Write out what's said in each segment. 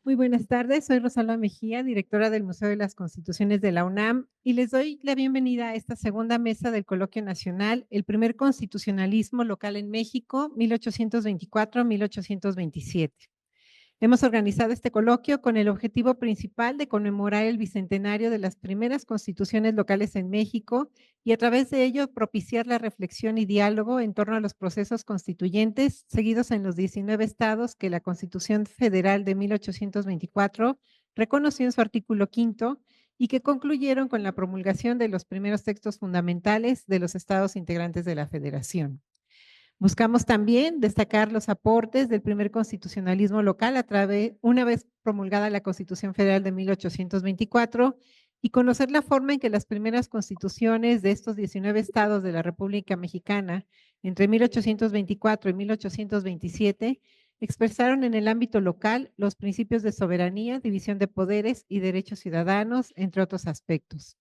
Muy buenas tardes, soy Rosalba Mejía, directora del Museo de las Constituciones de la UNAM, y les doy la bienvenida a esta segunda mesa del Coloquio Nacional, el primer constitucionalismo local en México, 1824-1827. Hemos organizado este coloquio con el objetivo principal de conmemorar el bicentenario de las primeras constituciones locales en México y a través de ello propiciar la reflexión y diálogo en torno a los procesos constituyentes seguidos en los 19 estados que la Constitución Federal de 1824 reconoció en su artículo quinto y que concluyeron con la promulgación de los primeros textos fundamentales de los estados integrantes de la Federación. Buscamos también destacar los aportes del primer constitucionalismo local una vez promulgada la Constitución Federal de 1824 y conocer la forma en que las primeras constituciones de estos 19 estados de la República Mexicana entre 1824 y 1827 expresaron en el ámbito local los principios de soberanía, división de poderes y derechos ciudadanos, entre otros aspectos.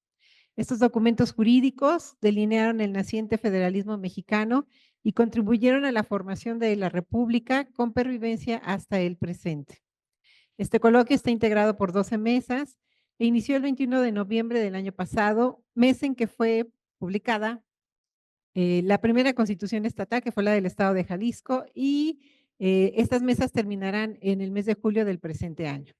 Estos documentos jurídicos delinearon el naciente federalismo mexicano y contribuyeron a la formación de la República con pervivencia hasta el presente. Este coloquio está integrado por 12 mesas e inició el 21 de noviembre del año pasado, mes en que fue publicada la primera constitución estatal, que fue la del estado de Jalisco, y estas mesas terminarán en el mes de julio del presente año.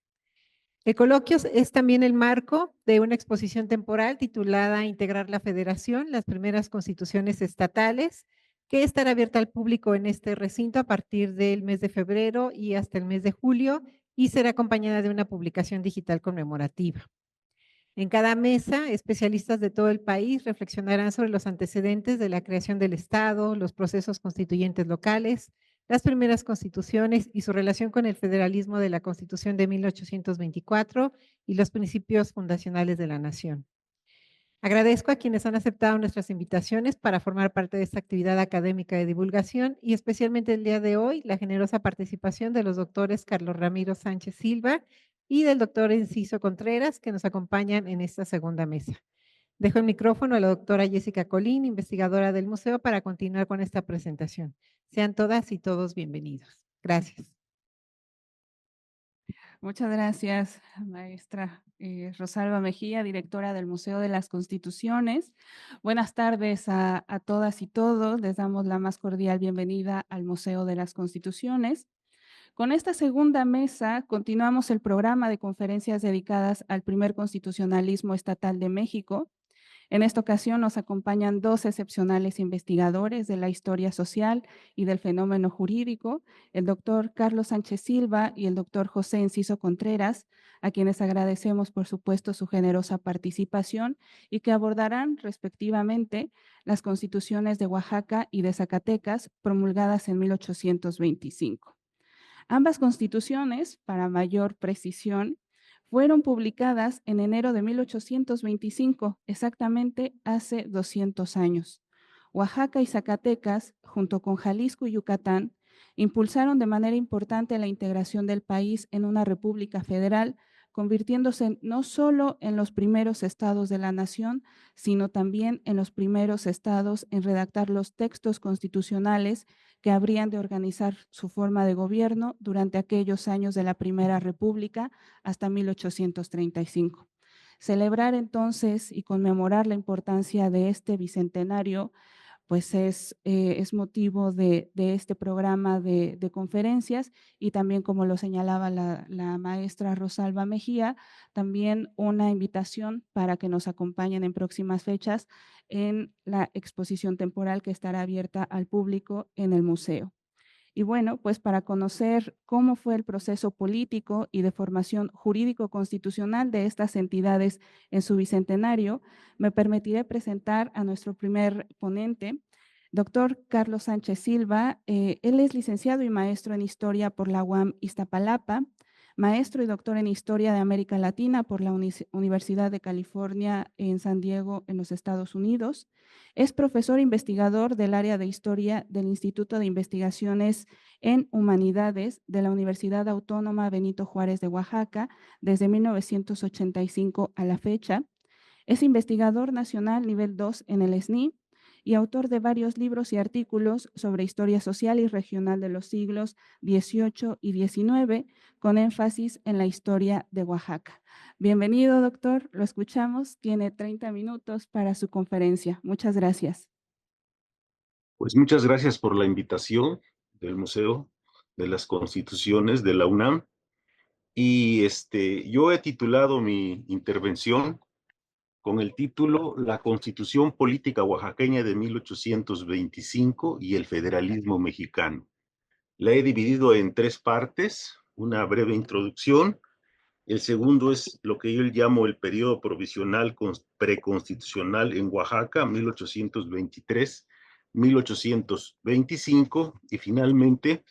El coloquio es también el marco de una exposición temporal titulada Integrar la Federación, las primeras constituciones estatales, que estará abierta al público en este recinto a partir del mes de febrero y hasta el mes de julio y será acompañada de una publicación digital conmemorativa. En cada mesa, especialistas de todo el país reflexionarán sobre los antecedentes de la creación del Estado, los procesos constituyentes locales, las primeras constituciones y su relación con el federalismo de la Constitución de 1824 y los principios fundacionales de la nación. Agradezco a quienes han aceptado nuestras invitaciones para formar parte de esta actividad académica de divulgación y especialmente el día de hoy la generosa participación de los doctores Carlos Ramiro Sánchez Silva y del doctor Enciso Contreras que nos acompañan en esta segunda mesa. Dejo el micrófono a la doctora Jessica Colín, investigadora del museo, para continuar con esta presentación. Sean todas y todos bienvenidos. Gracias. Muchas gracias, maestra Rosalba Mejía, directora del Museo de las Constituciones. Buenas tardes a todas y todos. Les damos la más cordial bienvenida al Museo de las Constituciones. Con esta segunda mesa continuamos el programa de conferencias dedicadas al primer constitucionalismo estatal de México. En esta ocasión nos acompañan dos excepcionales investigadores de la historia social y del fenómeno jurídico, el doctor Carlos Sánchez Silva y el doctor José Enciso Contreras, a quienes agradecemos por supuesto su generosa participación y que abordarán respectivamente las constituciones de Oaxaca y de Zacatecas promulgadas en 1825. Ambas constituciones, para mayor precisión, fueron publicadas en enero de 1825, exactamente hace 200 años. Oaxaca y Zacatecas, junto con Jalisco y Yucatán, impulsaron de manera importante la integración del país en una república federal, convirtiéndose no solo en los primeros estados de la nación, sino también en los primeros estados en redactar los textos constitucionales que habrían de organizar su forma de gobierno durante aquellos años de la Primera República hasta 1835. Celebrar entonces y conmemorar la importancia de este bicentenario pues es motivo de este programa de conferencias y también, como lo señalaba la maestra Rosalba Mejía, también una invitación para que nos acompañen en próximas fechas en la exposición temporal que estará abierta al público en el museo. Y bueno, pues para conocer cómo fue el proceso político y de formación jurídico-constitucional de estas entidades en su bicentenario, me permitiré presentar a nuestro primer ponente, doctor Carlos Sánchez Silva. Él es licenciado y maestro en Historia por la UAM Iztapalapa, maestro y doctor en Historia de América Latina por la Universidad de California en San Diego, en los Estados Unidos. Es profesor investigador del área de Historia del Instituto de Investigaciones en Humanidades de la Universidad Autónoma Benito Juárez de Oaxaca desde 1985 a la fecha. Es investigador nacional nivel 2 en el SNI y autor de varios libros y artículos sobre historia social y regional de los siglos XVIII y XIX, con énfasis en la historia de Oaxaca. Bienvenido, doctor. Lo escuchamos. Tiene 30 minutos para su conferencia. Muchas gracias. Pues muchas gracias por la invitación del Museo de las Constituciones de la UNAM. Y yo he titulado mi intervención con el título La Constitución Política Oaxaqueña de 1825 y el Federalismo Mexicano. La he dividido en tres partes, una breve introducción. El segundo es lo que yo llamo el periodo provisional preconstitucional en Oaxaca, 1823-1825, y finalmente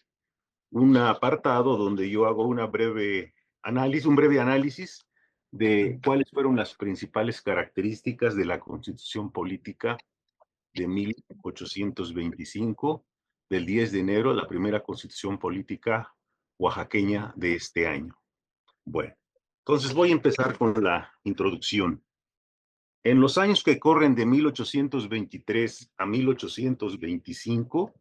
un apartado donde yo hago un breve análisis de cuáles fueron las principales características de la Constitución Política de 1825, del 10 de enero, la primera Constitución Política oaxaqueña de este año. Bueno, entonces voy a empezar con la introducción. En los años que corren de 1823 a 1825,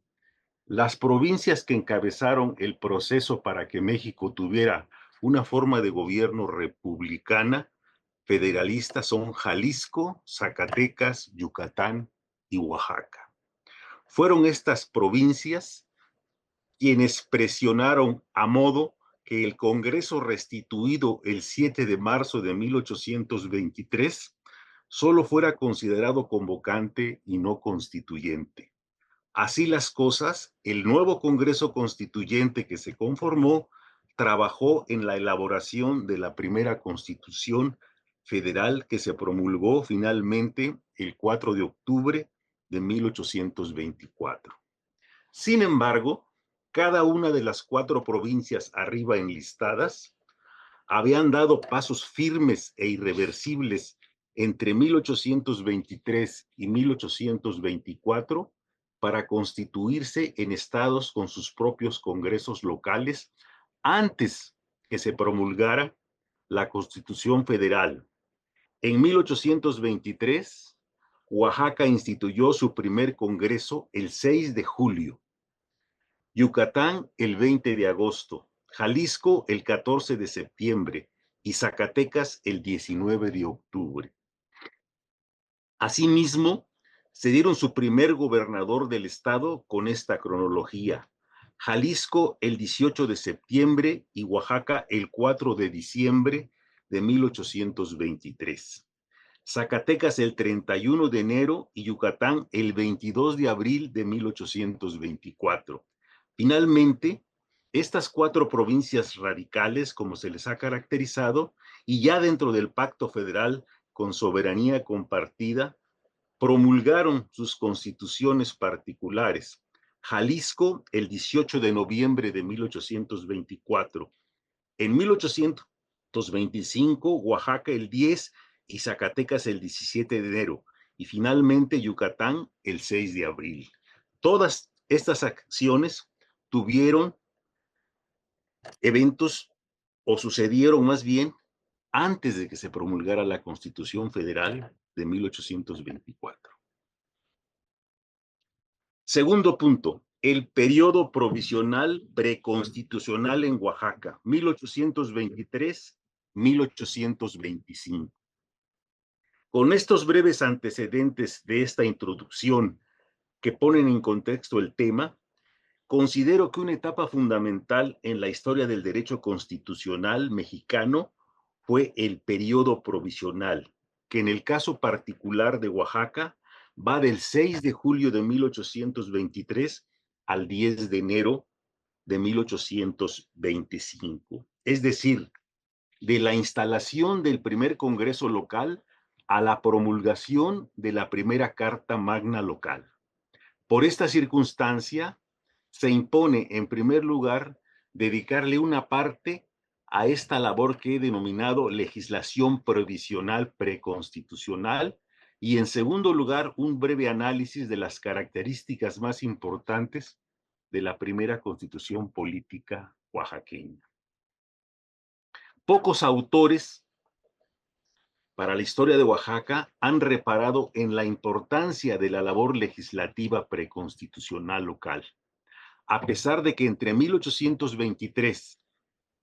las provincias que encabezaron el proceso para que México tuviera una forma de gobierno republicana, federalista, son Jalisco, Zacatecas, Yucatán y Oaxaca. Fueron estas provincias quienes presionaron a modo que el Congreso restituido el 7 de marzo de 1823 solo fuera considerado convocante y no constituyente. Así las cosas, el nuevo Congreso Constituyente que se conformó trabajó en la elaboración de la primera Constitución Federal que se promulgó finalmente el 4 de octubre de 1824. Sin embargo, cada una de las cuatro provincias arriba enlistadas habían dado pasos firmes e irreversibles entre 1823 y 1824 para constituirse en estados con sus propios congresos locales antes que se promulgara la Constitución Federal. En 1823, Oaxaca instituyó su primer congreso el 6 de julio, Yucatán el 20 de agosto, Jalisco el 14 de septiembre y Zacatecas el 19 de octubre. Asimismo, se dieron su primer gobernador del estado con esta cronología. Jalisco el 18 de septiembre y Oaxaca el 4 de diciembre de 1823. Zacatecas el 31 de enero y Yucatán el 22 de abril de 1824. Finalmente, estas cuatro provincias radicales, como se les ha caracterizado, y ya dentro del Pacto Federal con soberanía compartida, promulgaron sus constituciones particulares. Jalisco el 18 de noviembre de 1824. En 1825, Oaxaca el 10 y Zacatecas el 17 de enero. Y finalmente Yucatán el 6 de abril. Todas estas acciones tuvieron eventos o sucedieron más bien antes de que se promulgara la Constitución Federal de 1824. Segundo punto, el periodo provisional preconstitucional en Oaxaca, 1823-1825. Con estos breves antecedentes de esta introducción que ponen en contexto el tema, considero que una etapa fundamental en la historia del derecho constitucional mexicano fue el periodo provisional, que en el caso particular de Oaxaca va del 6 de julio de 1823 al 10 de enero de 1825. Es decir, de la instalación del primer Congreso local a la promulgación de la primera Carta Magna local. Por esta circunstancia, se impone, en primer lugar, dedicarle una parte a esta labor que he denominado legislación provisional preconstitucional y, en segundo lugar, un breve análisis de las características más importantes de la primera constitución política oaxaqueña. Pocos autores para la historia de Oaxaca han reparado en la importancia de la labor legislativa preconstitucional local. A pesar de que entre 1823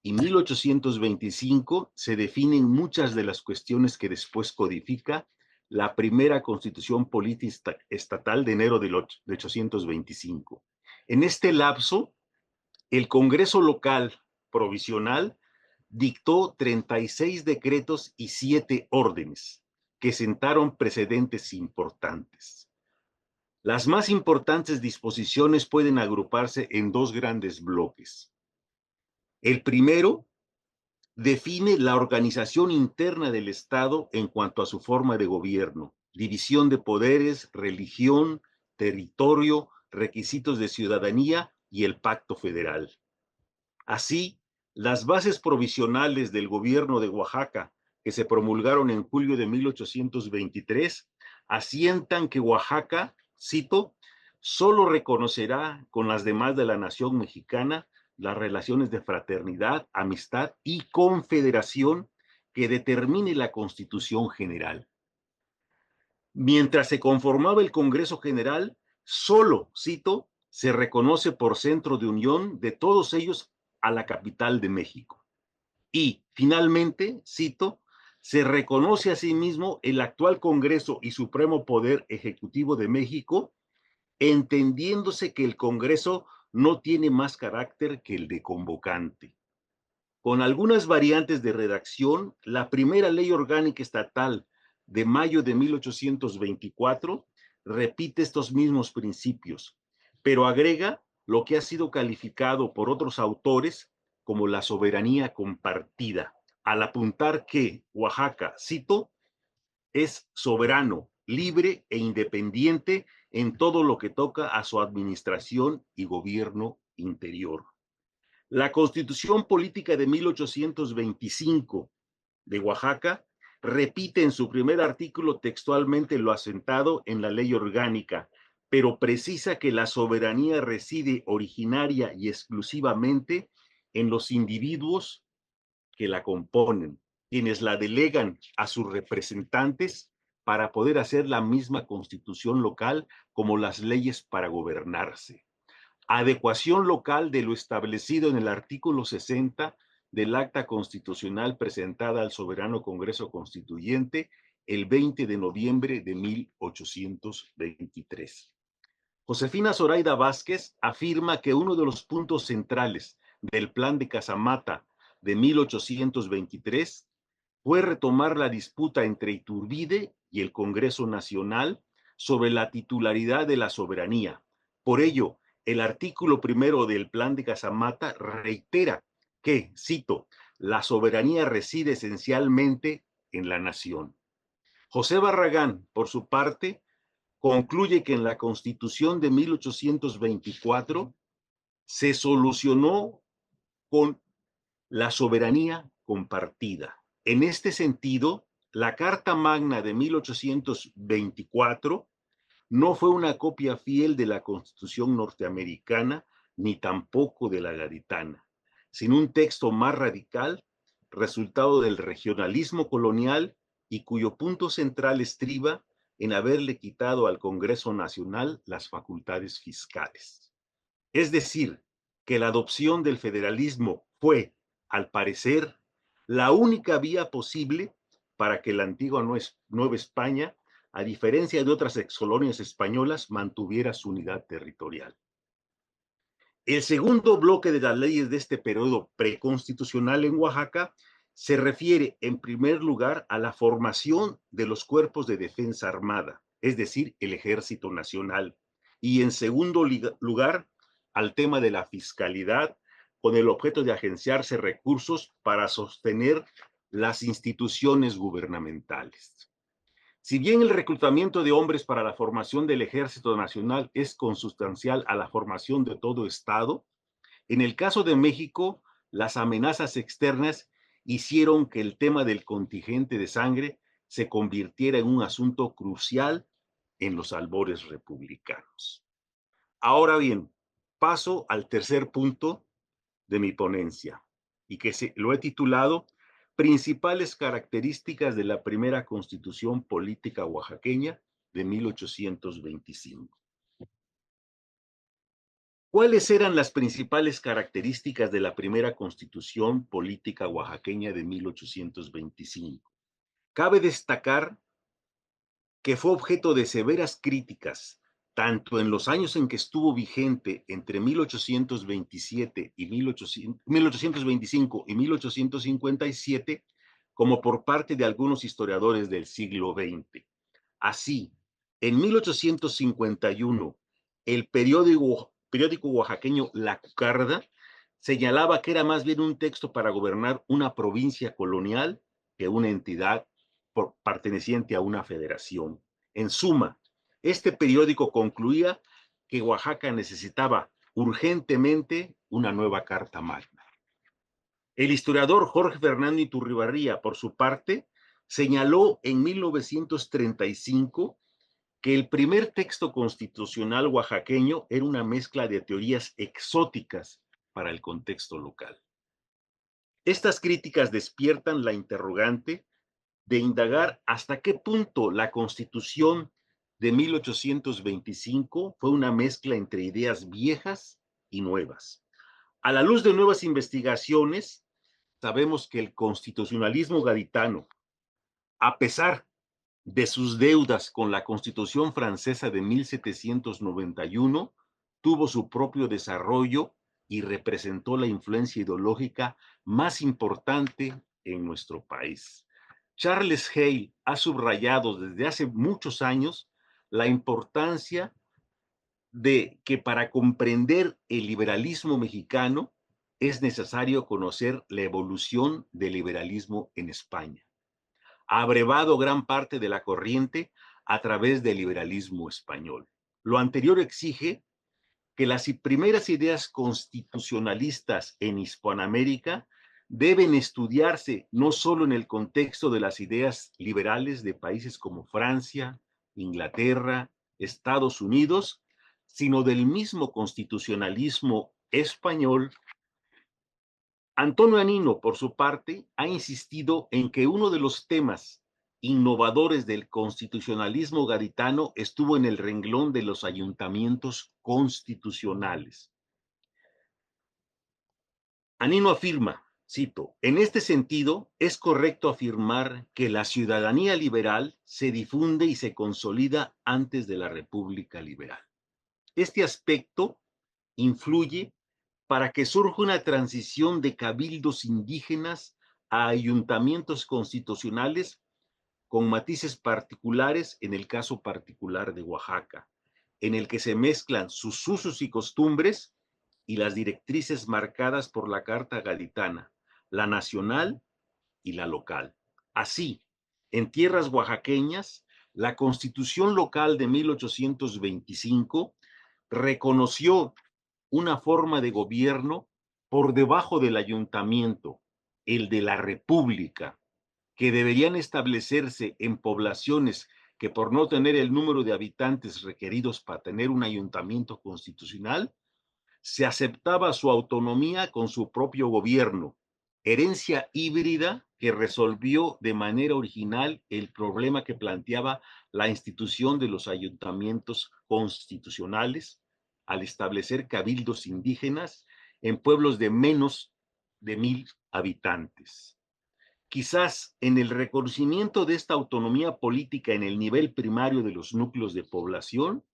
y 1825 se definen muchas de las cuestiones que después codifica la primera constitución política estatal de enero de 825. En este lapso, el Congreso local provisional dictó 36 decretos y 7 órdenes que sentaron precedentes importantes. Las más importantes disposiciones pueden agruparse en dos grandes bloques. El primero define la organización interna del Estado en cuanto a su forma de gobierno, división de poderes, religión, territorio, requisitos de ciudadanía y el pacto federal. Así, las bases provisionales del gobierno de Oaxaca, que se promulgaron en julio de 1823, asientan que Oaxaca, cito, solo reconocerá con las demás de la nación mexicana las relaciones de fraternidad, amistad y confederación que determine la Constitución General. Mientras se conformaba el Congreso General, solo, cito, se reconoce por centro de unión de todos ellos a la capital de México. Y, finalmente, cito, se reconoce a sí mismo el actual Congreso y Supremo Poder Ejecutivo de México, entendiéndose que el Congreso no tiene más carácter que el de convocante. Con algunas variantes de redacción, la primera ley orgánica estatal de mayo de 1824 repite estos mismos principios, pero agrega lo que ha sido calificado por otros autores como la soberanía compartida, al apuntar que Oaxaca, cito, es soberano, libre e independiente en todo lo que toca a su administración y gobierno interior. La Constitución Política de 1825 de Oaxaca repite en su primer artículo textualmente lo asentado en la ley orgánica, pero precisa que la soberanía reside originaria y exclusivamente en los individuos que la componen, quienes la delegan a sus representantes para poder hacer la misma constitución local como las leyes para gobernarse. Adecuación local de lo establecido en el artículo 60 del Acta Constitucional presentada al Soberano Congreso Constituyente el 20 de noviembre de 1823. Josefina Zoraida Vázquez afirma que uno de los puntos centrales del Plan de Casamata de 1823 fue retomar la disputa entre Iturbide y el Congreso Nacional sobre la titularidad de la soberanía. Por ello, el artículo primero del Plan de Casamata reitera que, cito, la soberanía reside esencialmente en la nación. José Barragán, por su parte, concluye que en la Constitución de 1824 se solucionó con la soberanía compartida. En este sentido, la Carta Magna de 1824 no fue una copia fiel de la Constitución norteamericana ni tampoco de la gaditana, sino un texto más radical, resultado del regionalismo colonial y cuyo punto central estriba en haberle quitado al Congreso Nacional las facultades fiscales. Es decir, que la adopción del federalismo fue, al parecer, la única vía posible para que la antigua Nueva España, a diferencia de otras excolonias españolas, mantuviera su unidad territorial. El segundo bloque de las leyes de este periodo preconstitucional en Oaxaca se refiere, en primer lugar, a la formación de los cuerpos de defensa armada, es decir, el Ejército Nacional, y en segundo lugar, al tema de la fiscalidad, con el objeto de agenciarse recursos para sostener las instituciones gubernamentales. Si bien el reclutamiento de hombres para la formación del Ejército Nacional es consustancial a la formación de todo Estado, en el caso de México, las amenazas externas hicieron que el tema del contingente de sangre se convirtiera en un asunto crucial en los albores republicanos. Ahora bien, paso al tercer punto de mi ponencia, y que lo he titulado Principales características de la primera constitución política oaxaqueña de 1825. ¿Cuáles eran las principales características de la primera constitución política oaxaqueña de 1825? Cabe destacar que fue objeto de severas críticas, tanto en los años en que estuvo vigente entre 1827 y 1825 y 1857, como por parte de algunos historiadores del siglo XX. Así, en 1851, el periódico oaxaqueño La Cucarda señalaba que era más bien un texto para gobernar una provincia colonial que una entidad perteneciente a una federación. En suma, este periódico concluía que Oaxaca necesitaba urgentemente una nueva Carta Magna. El historiador Jorge Fernando Iturribarría, por su parte, señaló en 1935 que el primer texto constitucional oaxaqueño era una mezcla de teorías exóticas para el contexto local. Estas críticas despiertan la interrogante de indagar hasta qué punto la Constitución de 1825 fue una mezcla entre ideas viejas y nuevas. A la luz de nuevas investigaciones, sabemos que el constitucionalismo gaditano, a pesar de sus deudas con la Constitución francesa de 1791, tuvo su propio desarrollo y representó la influencia ideológica más importante en nuestro país. Charles Hale ha subrayado desde hace muchos años la importancia de que para comprender el liberalismo mexicano es necesario conocer la evolución del liberalismo en España. Ha abrevado gran parte de la corriente a través del liberalismo español. Lo anterior exige que las primeras ideas constitucionalistas en Hispanoamérica deben estudiarse no solo en el contexto de las ideas liberales de países como Francia, Inglaterra, Estados Unidos, sino del mismo constitucionalismo español. Antonio Anino, por su parte, ha insistido en que uno de los temas innovadores del constitucionalismo gaditano estuvo en el renglón de los ayuntamientos constitucionales. Anino afirma, cito, en este sentido, es correcto afirmar que la ciudadanía liberal se difunde y se consolida antes de la República Liberal. Este aspecto influye para que surja una transición de cabildos indígenas a ayuntamientos constitucionales con matices particulares en el caso particular de Oaxaca, en el que se mezclan sus usos y costumbres y las directrices marcadas por la Carta Gaditana, la nacional y la local. Así, en tierras oaxaqueñas, la Constitución local de 1825 reconoció una forma de gobierno por debajo del ayuntamiento, el de la república, que deberían establecerse en poblaciones que por no tener el número de habitantes requeridos para tener un ayuntamiento constitucional, se aceptaba su autonomía con su propio gobierno, herencia híbrida que resolvió de manera original el problema que planteaba la institución de los ayuntamientos constitucionales al establecer cabildos indígenas en pueblos de menos de 1,000 habitantes. Quizás en el reconocimiento de esta autonomía política en el nivel primario de los núcleos de población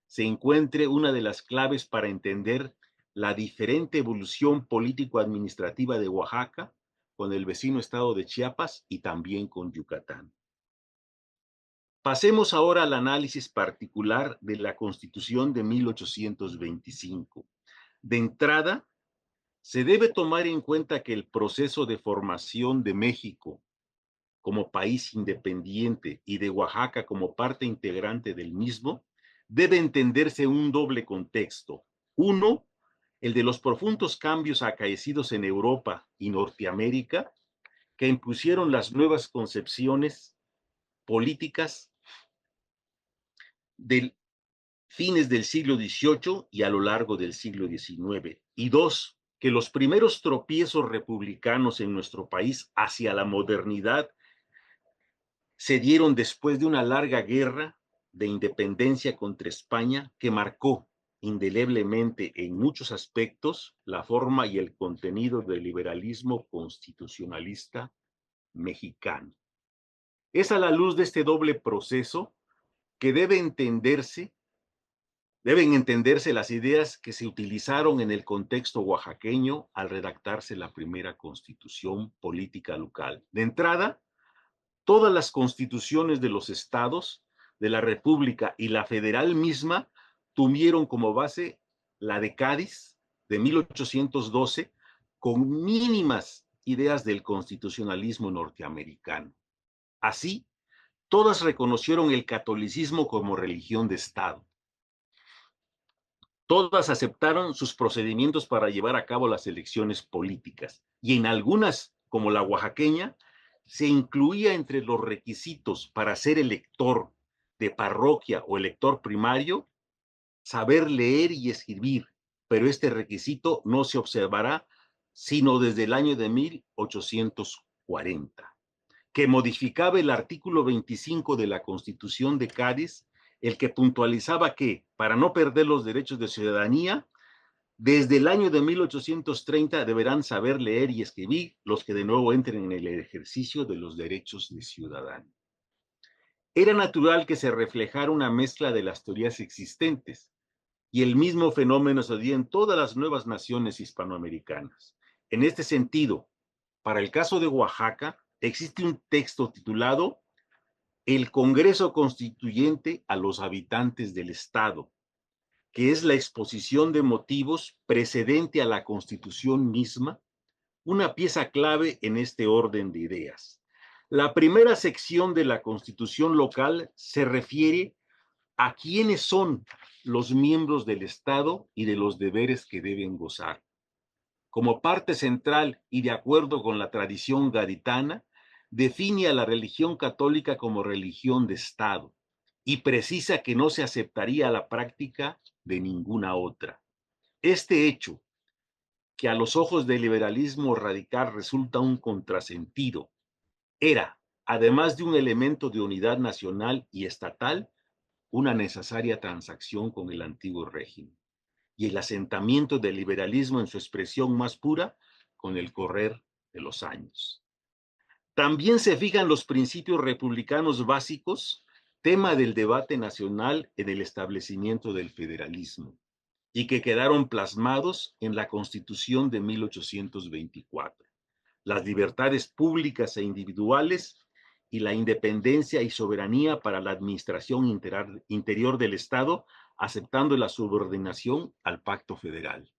se encuentre una de las claves para entender la diferente evolución político-administrativa de Oaxaca con el vecino estado de Chiapas y también con Yucatán. Pasemos ahora al análisis particular de la Constitución de 1825. De entrada, se debe tomar en cuenta que el proceso de formación de México como país independiente y de Oaxaca como parte integrante del mismo, debe entenderse un doble contexto. Uno, el de los profundos cambios acaecidos en Europa y Norteamérica que impusieron las nuevas concepciones políticas de fines del siglo XVIII y a lo largo del siglo XIX. Y dos, que los primeros tropiezos republicanos en nuestro país hacia la modernidad se dieron después de una larga guerra de independencia contra España que marcó indeleblemente en muchos aspectos la forma y el contenido del liberalismo constitucionalista mexicano. Es a la luz de este doble proceso que deben entenderse las ideas que se utilizaron en el contexto oaxaqueño al redactarse la primera constitución política local. De entrada, todas las constituciones de los estados, de la República y la federal misma tuvieron como base la de Cádiz de 1812 con mínimas ideas del constitucionalismo norteamericano. Así, todas reconocieron el catolicismo como religión de Estado. Todas aceptaron sus procedimientos para llevar a cabo las elecciones políticas y en algunas, como la oaxaqueña, se incluía entre los requisitos para ser elector de parroquia o elector primario, saber leer y escribir, pero este requisito no se observará sino desde el año de 1840, que modificaba el artículo 25 de la Constitución de Cádiz, el que puntualizaba que, para no perder los derechos de ciudadanía, desde el año de 1830 deberán saber leer y escribir los que de nuevo entren en el ejercicio de los derechos de ciudadano. Era natural que se reflejara una mezcla de las teorías existentes, y el mismo fenómeno se dio en todas las nuevas naciones hispanoamericanas. En este sentido, para el caso de Oaxaca, existe un texto titulado El Congreso Constituyente a los habitantes del Estado, que es la exposición de motivos precedente a la Constitución misma, una pieza clave en este orden de ideas. La primera sección de la Constitución local se refiere a quiénes son los miembros del Estado y de los deberes que deben gozar. Como parte central y de acuerdo con la tradición gaditana, define a la religión católica como religión de Estado y precisa que no se aceptaría la práctica de ninguna otra. Este hecho, que a los ojos del liberalismo radical resulta un contrasentido, era, además de un elemento de unidad nacional y estatal, una necesaria transacción con el antiguo régimen y el asentamiento del liberalismo en su expresión más pura con el correr de los años. También se fijan los principios republicanos básicos, tema del debate nacional en el establecimiento del federalismo, y que quedaron plasmados en la Constitución de 1824. Las libertades públicas e individuales y la independencia y soberanía para la administración interior del Estado, aceptando la subordinación al Pacto Federal.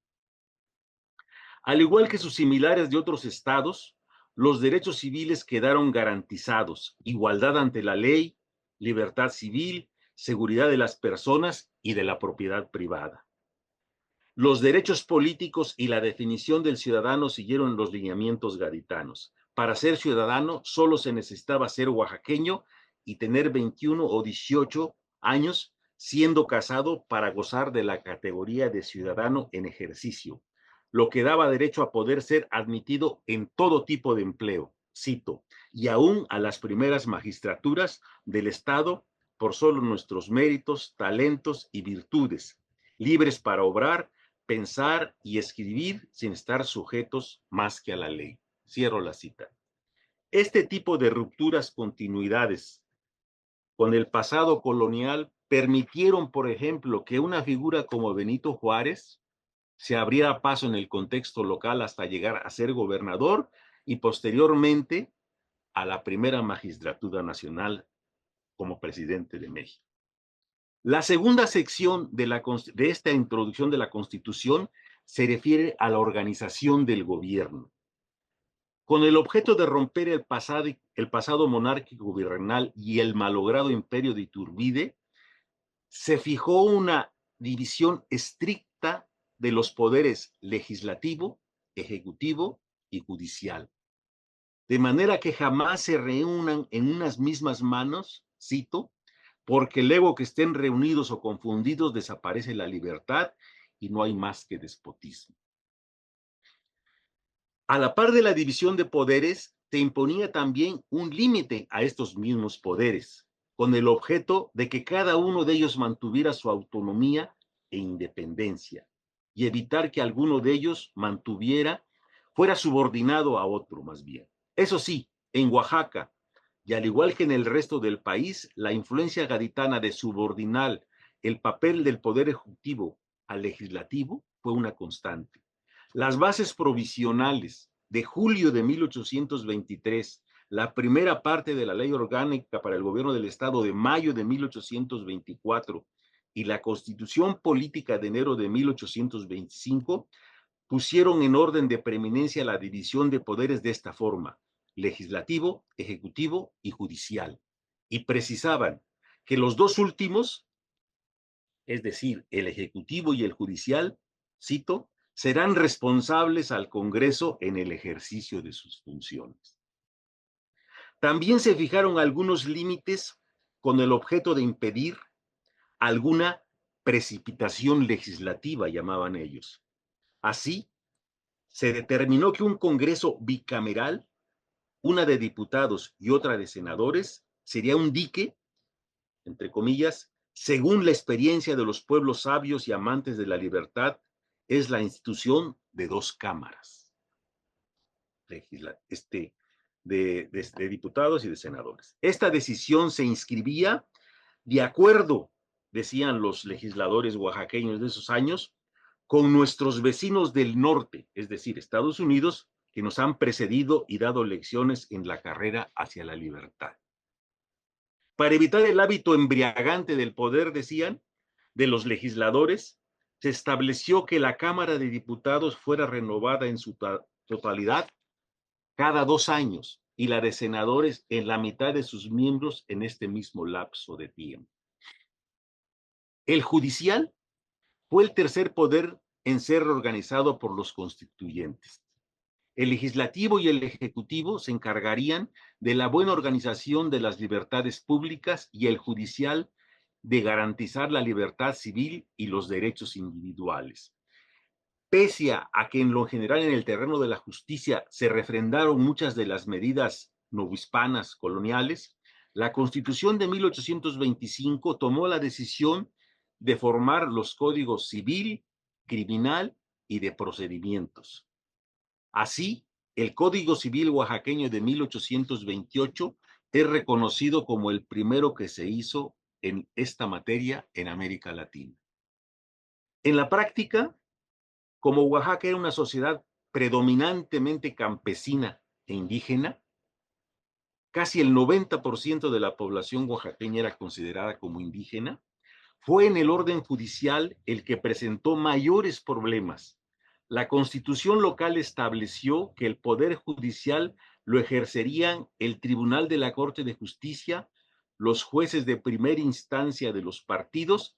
Al igual que sus similares de otros estados, los derechos civiles quedaron garantizados: igualdad ante la ley, libertad civil, seguridad de las personas y de la propiedad privada. Los derechos políticos y la definición del ciudadano siguieron los lineamientos gaditanos. Para ser ciudadano solo se necesitaba ser oaxaqueño y tener 21 o 18 años, siendo casado, para gozar de la categoría de ciudadano en ejercicio, lo que daba derecho a poder ser admitido en todo tipo de empleo, cito, y aún a las primeras magistraturas del Estado por solo nuestros méritos, talentos y virtudes, libres para obrar, pensar y escribir sin estar sujetos más que a la ley. Cierro la cita. Este tipo de rupturas, continuidades con el pasado colonial permitieron, por ejemplo, que una figura como Benito Juárez se abriera paso en el contexto local hasta llegar a ser gobernador y posteriormente a la primera magistratura nacional como presidente de México. La segunda sección de esta introducción de la Constitución se refiere a la organización del gobierno. Con el objeto de romper el pasado monárquico gubernal y el malogrado imperio de Iturbide, se fijó una división estricta de los poderes legislativo, ejecutivo y judicial, de manera que jamás se reúnan en unas mismas manos, cito, porque luego que estén reunidos o confundidos desaparece la libertad y no hay más que despotismo. A la par de la división de poderes, se imponía también un límite a estos mismos poderes, con el objeto de que cada uno de ellos mantuviera su autonomía e independencia y evitar que alguno de ellos fuera subordinado a otro más bien. Eso sí, en Oaxaca, y al igual que en el resto del país, la influencia gaditana de subordinar el papel del poder ejecutivo al legislativo fue una constante. Las bases provisionales de julio de 1823, la primera parte de la ley orgánica para el gobierno del Estado de mayo de 1824 y la Constitución Política de enero de 1825 pusieron en orden de preeminencia la división de poderes de esta forma: legislativo, ejecutivo y judicial, y precisaban que los dos últimos, es decir, el ejecutivo y el judicial, cito, serán responsables al Congreso en el ejercicio de sus funciones. También se fijaron algunos límites con el objeto de impedir alguna precipitación legislativa, llamaban ellos. Así, se determinó que un Congreso bicameral, una de diputados y otra de senadores, sería un dique, entre comillas, según la experiencia de los pueblos sabios y amantes de la libertad, es la institución de dos cámaras de diputados y de senadores. Esta decisión se inscribía de acuerdo, decían los legisladores oaxaqueños de esos años, con nuestros vecinos del norte, es decir, Estados Unidos, que nos han precedido y dado lecciones en la carrera hacia la libertad. Para evitar el hábito embriagante del poder, decían, de los legisladores, se estableció que la Cámara de Diputados fuera renovada en su totalidad cada 2 años y la de senadores en la mitad de sus miembros en este mismo lapso de tiempo. El judicial fue el tercer poder en ser organizado por los constituyentes. El legislativo y el ejecutivo se encargarían de la buena organización de las libertades públicas y el judicial de garantizar la libertad civil y los derechos individuales. Pese a que en lo general en el terreno de la justicia se refrendaron muchas de las medidas novohispanas coloniales, la Constitución de 1825 tomó la decisión de formar los códigos civil, criminal y de procedimientos. Así, el Código Civil oaxaqueño de 1828 es reconocido como el primero que se hizo en esta materia en América Latina. En la práctica, como Oaxaca era una sociedad predominantemente campesina e indígena, casi el 90% de la población oaxaqueña era considerada como indígena, fue en el orden judicial el que presentó mayores problemas. La Constitución local estableció que el Poder Judicial lo ejercerían el Tribunal de la Corte de Justicia, los jueces de primera instancia de los partidos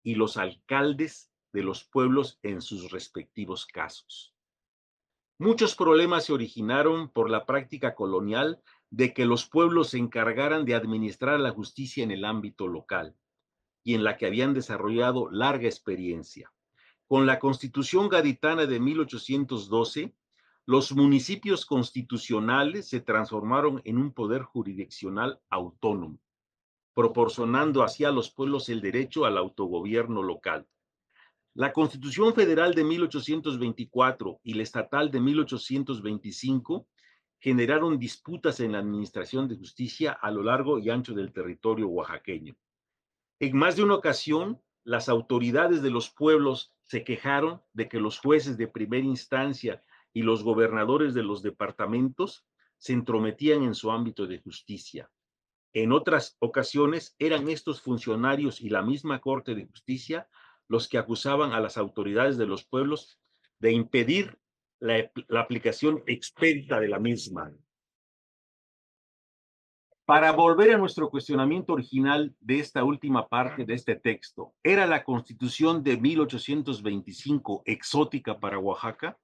y los alcaldes de los pueblos en sus respectivos casos. Muchos problemas se originaron por la práctica colonial de que los pueblos se encargaran de administrar la justicia en el ámbito local y en la que habían desarrollado larga experiencia. Con la Constitución Gaditana de 1812, los municipios constitucionales se transformaron en un poder jurisdiccional autónomo, proporcionando así a los pueblos el derecho al autogobierno local. La Constitución Federal de 1824 y la Estatal de 1825 generaron disputas en la administración de justicia a lo largo y ancho del territorio oaxaqueño. En más de una ocasión, las autoridades de los pueblos se quejaron de que los jueces de primera instancia y los gobernadores de los departamentos se entrometían en su ámbito de justicia. En otras ocasiones, eran estos funcionarios y la misma Corte de Justicia los que acusaban a las autoridades de los pueblos de impedir la aplicación expedita de la misma. Para volver a nuestro cuestionamiento original de esta última parte de este texto, ¿era la Constitución de 1825 exótica para Oaxaca?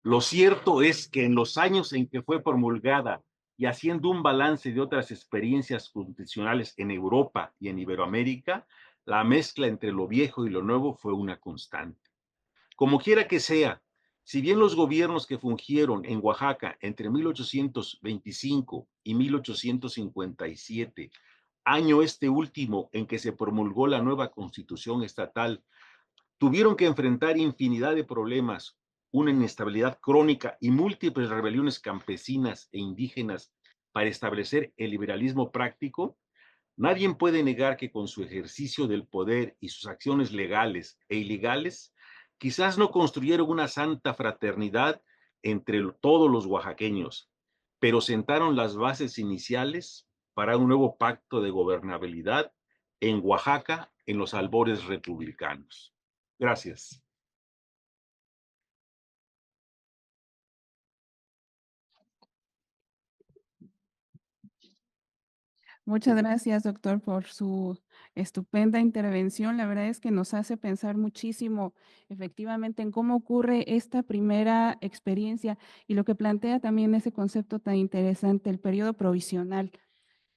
Lo cierto es que en los años en que fue promulgada y haciendo un balance de otras experiencias constitucionales en Europa y en Iberoamérica, la mezcla entre lo viejo y lo nuevo fue una constante. Como quiera que sea, Si bien los gobiernos que fungieron en Oaxaca entre 1825 y 1857, año este último en que se promulgó la nueva constitución estatal, tuvieron que enfrentar infinidad de problemas, una inestabilidad crónica y múltiples rebeliones campesinas e indígenas para establecer el liberalismo práctico, nadie puede negar que con su ejercicio del poder y sus acciones legales e ilegales, quizás no construyeron una santa fraternidad entre todos los oaxaqueños, pero sentaron las bases iniciales para un nuevo pacto de gobernabilidad en Oaxaca en los albores republicanos. Gracias. Muchas gracias, doctor, por su estupenda intervención. La verdad es que nos hace pensar muchísimo efectivamente en cómo ocurre esta primera experiencia y lo que plantea también ese concepto tan interesante, el periodo provisional,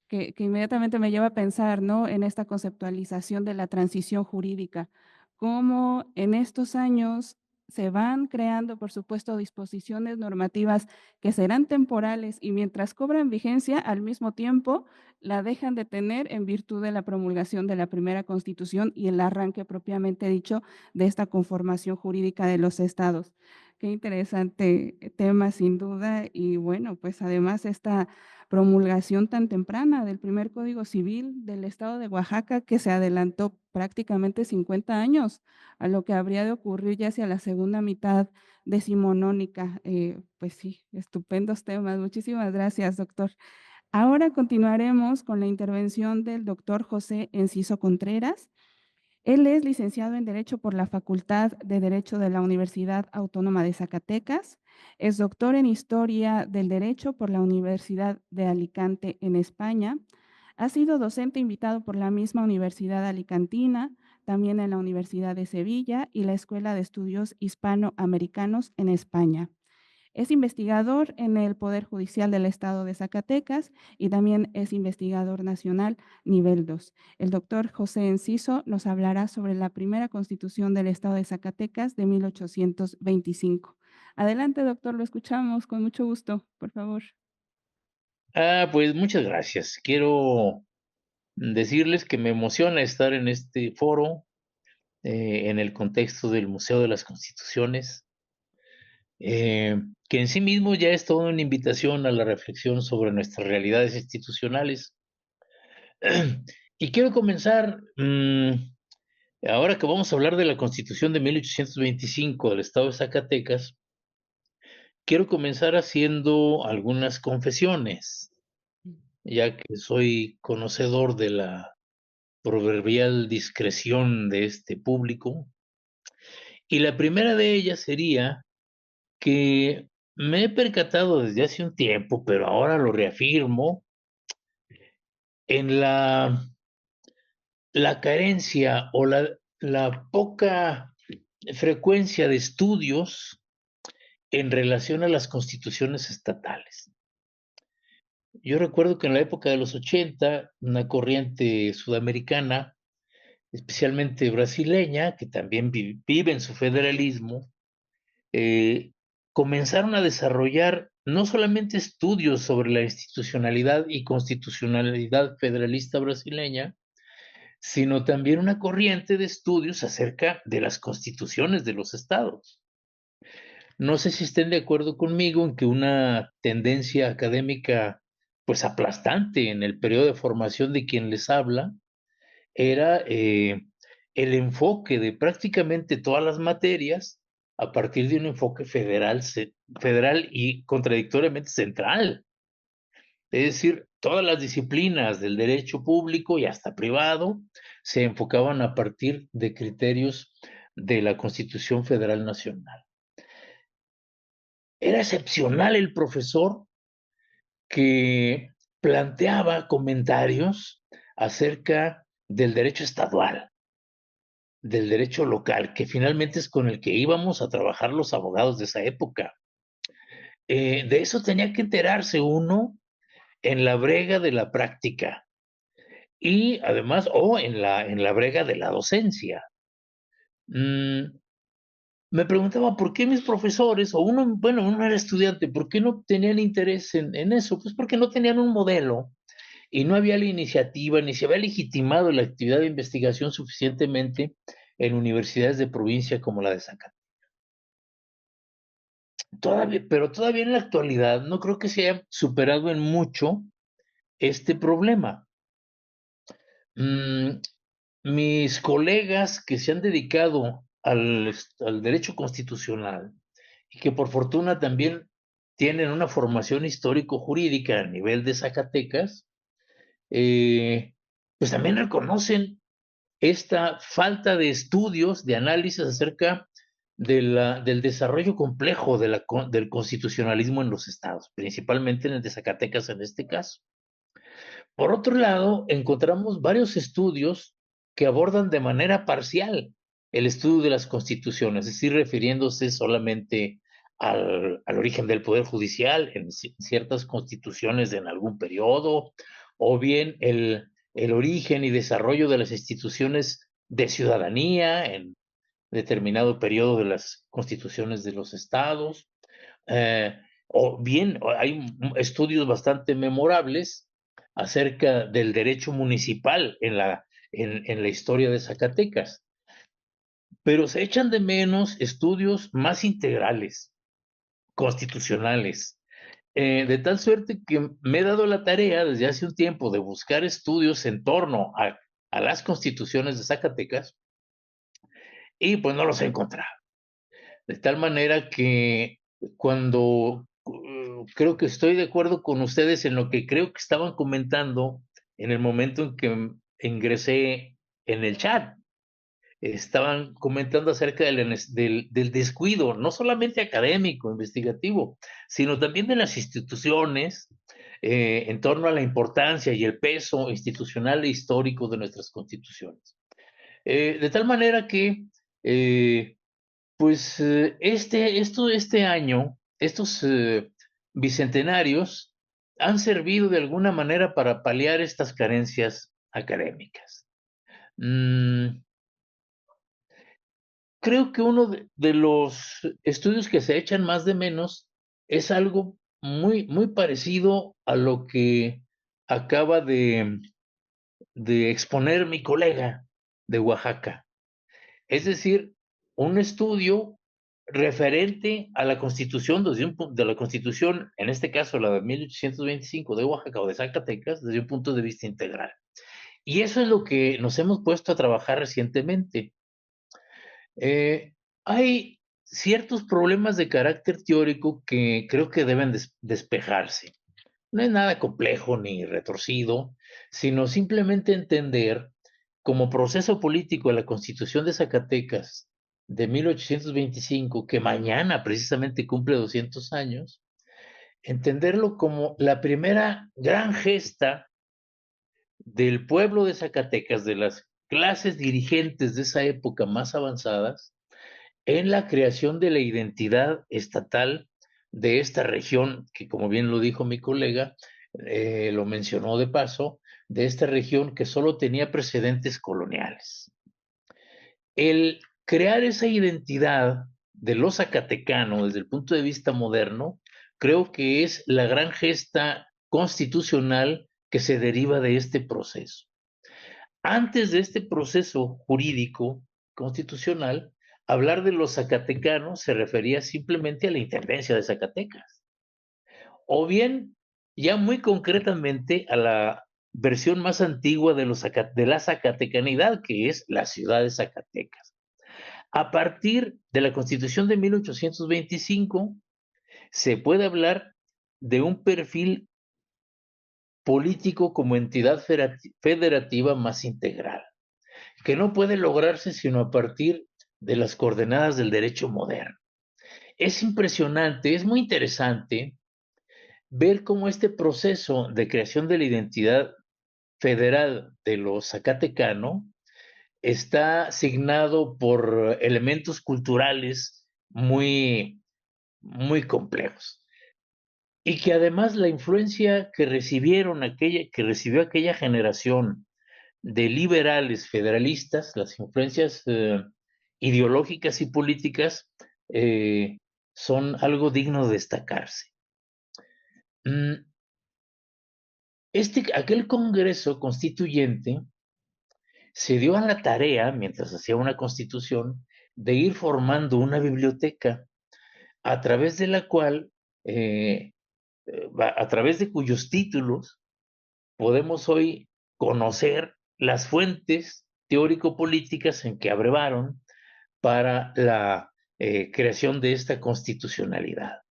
que inmediatamente me lleva a pensar, ¿no?, en esta conceptualización de la transición jurídica, cómo en estos años se van creando, por supuesto, disposiciones normativas que serán temporales y mientras cobran vigencia, al mismo tiempo la dejan de tener en virtud de la promulgación de la primera Constitución y el arranque propiamente dicho de esta conformación jurídica de los estados. Qué interesante tema, sin duda, y bueno, pues además esta promulgación tan temprana del primer Código Civil del Estado de Oaxaca, que se adelantó prácticamente 50 años a lo que habría de ocurrir ya hacia la segunda mitad decimonónica. Pues sí, estupendos temas. Muchísimas gracias, doctor. Ahora continuaremos con la intervención del doctor José Enciso Contreras. Él es licenciado en Derecho por la Facultad de Derecho de la Universidad Autónoma de Zacatecas, es doctor en Historia del Derecho por la Universidad de Alicante en España, ha sido docente invitado por la misma Universidad Alicantina, también en la Universidad de Sevilla y la Escuela de Estudios Hispanoamericanos en España. Es investigador en el Poder Judicial del Estado de Zacatecas y también es investigador nacional nivel 2. El doctor José Enciso nos hablará sobre la primera Constitución del Estado de Zacatecas de 1825. Adelante, doctor, lo escuchamos con mucho gusto, por favor. Pues muchas gracias. Quiero decirles que me emociona estar en este foro, en el contexto del Museo de las Constituciones, que en sí mismo ya es toda una invitación a la reflexión sobre nuestras realidades institucionales. Y quiero comenzar, ahora que vamos a hablar de la Constitución de 1825 del Estado de Zacatecas, quiero comenzar haciendo algunas confesiones, ya que soy conocedor de la proverbial discreción de este público. Y la primera de ellas sería que me he percatado desde hace un tiempo, pero ahora lo reafirmo, en la carencia o la poca frecuencia de estudios en relación a las constituciones estatales. Yo recuerdo que en la época de los 80, una corriente sudamericana, especialmente brasileña, que también vive en su federalismo, comenzaron a desarrollar no solamente estudios sobre la institucionalidad y constitucionalidad federalista brasileña, sino también una corriente de estudios acerca de las constituciones de los estados. No sé si estén de acuerdo conmigo en que una tendencia académica pues aplastante en el periodo de formación de quien les habla era el enfoque de prácticamente todas las materias a partir de un enfoque federal y contradictoriamente central. Es decir, todas las disciplinas del derecho público y hasta privado se enfocaban a partir de criterios de la Constitución Federal Nacional. Era excepcional el profesor que planteaba comentarios acerca del derecho estadual, del derecho local, que finalmente es con el que íbamos a trabajar los abogados de esa época. De eso tenía que enterarse uno en la brega de la práctica y además, en la brega de la docencia. me preguntaba por qué mis profesores, o uno era estudiante, ¿por qué no tenían interés en eso? Pues porque no tenían un modelo y no había la iniciativa, ni se había legitimado la actividad de investigación suficientemente en universidades de provincia como la de Zacatecas. Pero todavía en la actualidad no creo que se haya superado en mucho este problema. Mis colegas que se han dedicado al derecho constitucional y que por fortuna también tienen una formación histórico-jurídica a nivel de Zacatecas, pues también reconocen esta falta de estudios, de análisis acerca del desarrollo complejo del constitucionalismo en los estados, principalmente en el de Zacatecas en este caso. Por otro lado, encontramos varios estudios que abordan de manera parcial el estudio de las constituciones, es decir, refiriéndose solamente al origen del Poder Judicial en ciertas constituciones en algún periodo, o bien el origen y desarrollo de las instituciones de ciudadanía en determinado periodo de las constituciones de los estados, o bien hay estudios bastante memorables acerca del derecho municipal en la historia de Zacatecas, pero se echan de menos estudios más integrales, constitucionales, de tal suerte que me he dado la tarea desde hace un tiempo de buscar estudios en torno a las constituciones de Zacatecas y pues no los he encontrado. De tal manera que cuando creo que estoy de acuerdo con ustedes en lo que creo que estaban comentando en el momento en que ingresé en el chat. Estaban comentando acerca del descuido, no solamente académico, investigativo, sino también de las instituciones en torno a la importancia y el peso institucional e histórico de nuestras constituciones. De tal manera que pues este año, estos bicentenarios han servido de alguna manera para paliar estas carencias académicas. Creo que uno de los estudios que se echan más de menos es algo muy, muy parecido a lo que acaba de exponer mi colega de Oaxaca. Es decir, un estudio referente a la Constitución, de la Constitución, en este caso la de 1825 de Oaxaca o de Zacatecas, desde un punto de vista integral. Y eso es lo que nos hemos puesto a trabajar recientemente. Hay ciertos problemas de carácter teórico que creo que deben despejarse. No es nada complejo ni retorcido, sino simplemente entender como proceso político de la Constitución de Zacatecas de 1825, que mañana precisamente cumple 200 años, entenderlo como la primera gran gesta del pueblo de Zacatecas, de las clases dirigentes de esa época más avanzadas, en la creación de la identidad estatal de esta región, que como bien lo dijo mi colega, lo mencionó de paso, de esta región que solo tenía precedentes coloniales. El crear esa identidad de los zacatecanos desde el punto de vista moderno, creo que es la gran gesta constitucional que se deriva de este proceso. Antes de este proceso jurídico constitucional, hablar de los zacatecanos se refería simplemente a la intendencia de Zacatecas, o bien ya muy concretamente a la versión más antigua de la zacatecanidad, que es la ciudad de Zacatecas. A partir de la Constitución de 1825, se puede hablar de un perfil político como entidad federativa más integral, que no puede lograrse sino a partir de las coordenadas del derecho moderno. Es impresionante, es muy interesante ver cómo este proceso de creación de la identidad federal de los zacatecanos está signado por elementos culturales muy, muy complejos. Y que además la influencia que recibió aquella generación de liberales federalistas, las influencias ideológicas y políticas, son algo digno de destacarse. Aquel Congreso Constituyente se dio a la tarea, mientras hacía una constitución, de ir formando una biblioteca a través de la cual, a través de cuyos títulos podemos hoy conocer las fuentes teórico-políticas en que abrevaron para la creación de esta constitucionalidad.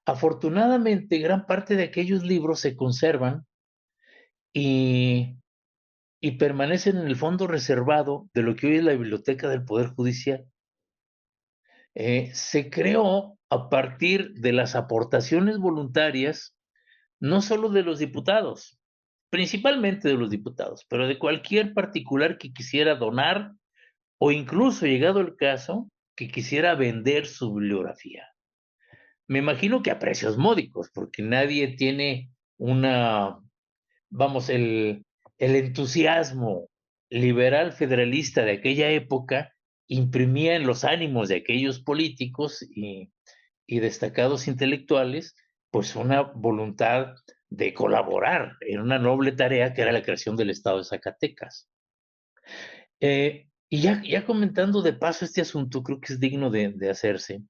Afortunadamente, gran parte de aquellos libros se conservan y permanecen en el fondo reservado de lo que hoy es la Biblioteca del Poder Judicial. Se creó a partir de las aportaciones voluntarias, no solo de los diputados, principalmente de los diputados, pero de cualquier particular que quisiera donar o incluso, llegado el caso, que quisiera vender su bibliografía. Me imagino que a precios módicos, porque nadie tiene el entusiasmo liberal federalista de aquella época imprimía en los ánimos de aquellos políticos y destacados intelectuales, pues una voluntad de colaborar en una noble tarea que era la creación del Estado de Zacatecas. Y ya comentando de paso este asunto, creo que es digno de hacerse.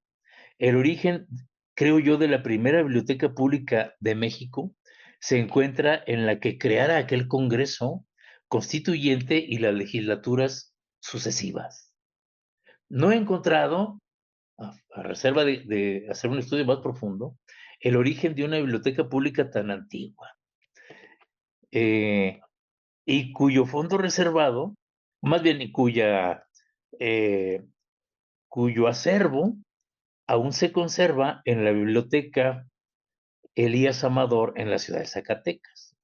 El origen, creo yo, de la primera biblioteca pública de México se encuentra en la que creara aquel Congreso Constituyente y las legislaturas sucesivas. No he encontrado, a reserva de hacer un estudio más profundo, el origen de una biblioteca pública tan antigua y cuyo fondo reservado, más bien y cuyo acervo aún se conserva en la biblioteca Elías Amador en la ciudad de Zacatecas.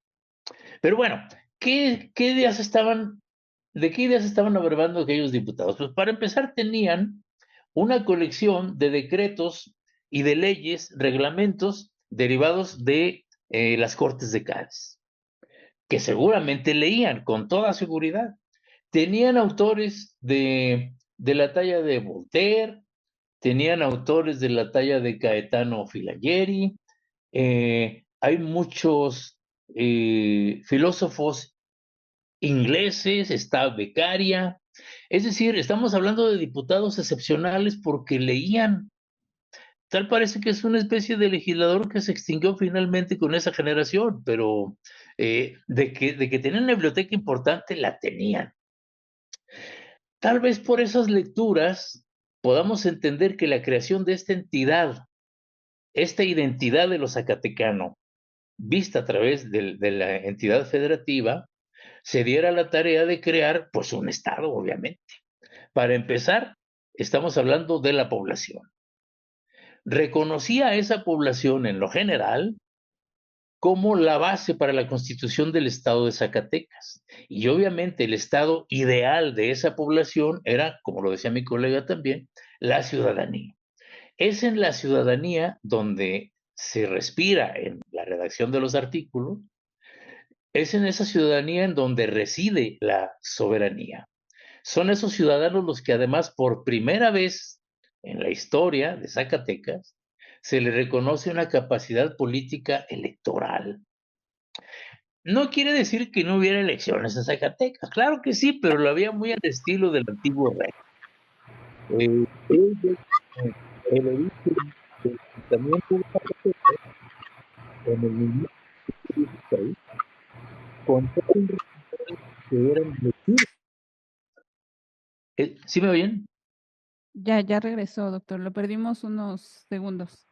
Pero bueno, ¿de qué ideas estaban abrevando aquellos diputados? Pues para empezar tenían una colección de decretos y de leyes, reglamentos derivados de las Cortes de Cádiz, que seguramente leían con toda seguridad. Tenían autores de la talla de Voltaire, tenían autores de la talla de Gaetano Filangieri, hay muchos filósofos ingleses, está Beccaria, es decir, estamos hablando de diputados excepcionales porque leían. Tal parece que es una especie de legislador que se extinguió finalmente con esa generación, pero de que tenían una biblioteca importante, la tenían. Tal vez por esas lecturas podamos entender que la creación de esta entidad, esta identidad de los zacatecanos, vista a través de la entidad federativa, se diera la tarea de crear, pues, un Estado, obviamente. Para empezar, estamos hablando de la población. Reconocía a esa población en lo general como la base para la constitución del Estado de Zacatecas. Y obviamente el estado ideal de esa población era, como lo decía mi colega también, la ciudadanía. Es en la ciudadanía donde se respira en la redacción de los artículos, es en esa ciudadanía en donde reside la soberanía. Son esos ciudadanos los que además por primera vez en la historia de Zacatecas se le reconoce una capacidad política electoral. No quiere decir que no hubiera elecciones en Zacatecas, claro que sí, pero lo había muy al estilo del antiguo rey. El origen del ayuntamiento de Zacatecas en el mismo país, con todos los que eran elegidos. ¿Sí me oyen? Ya regresó, doctor. Lo perdimos unos segundos.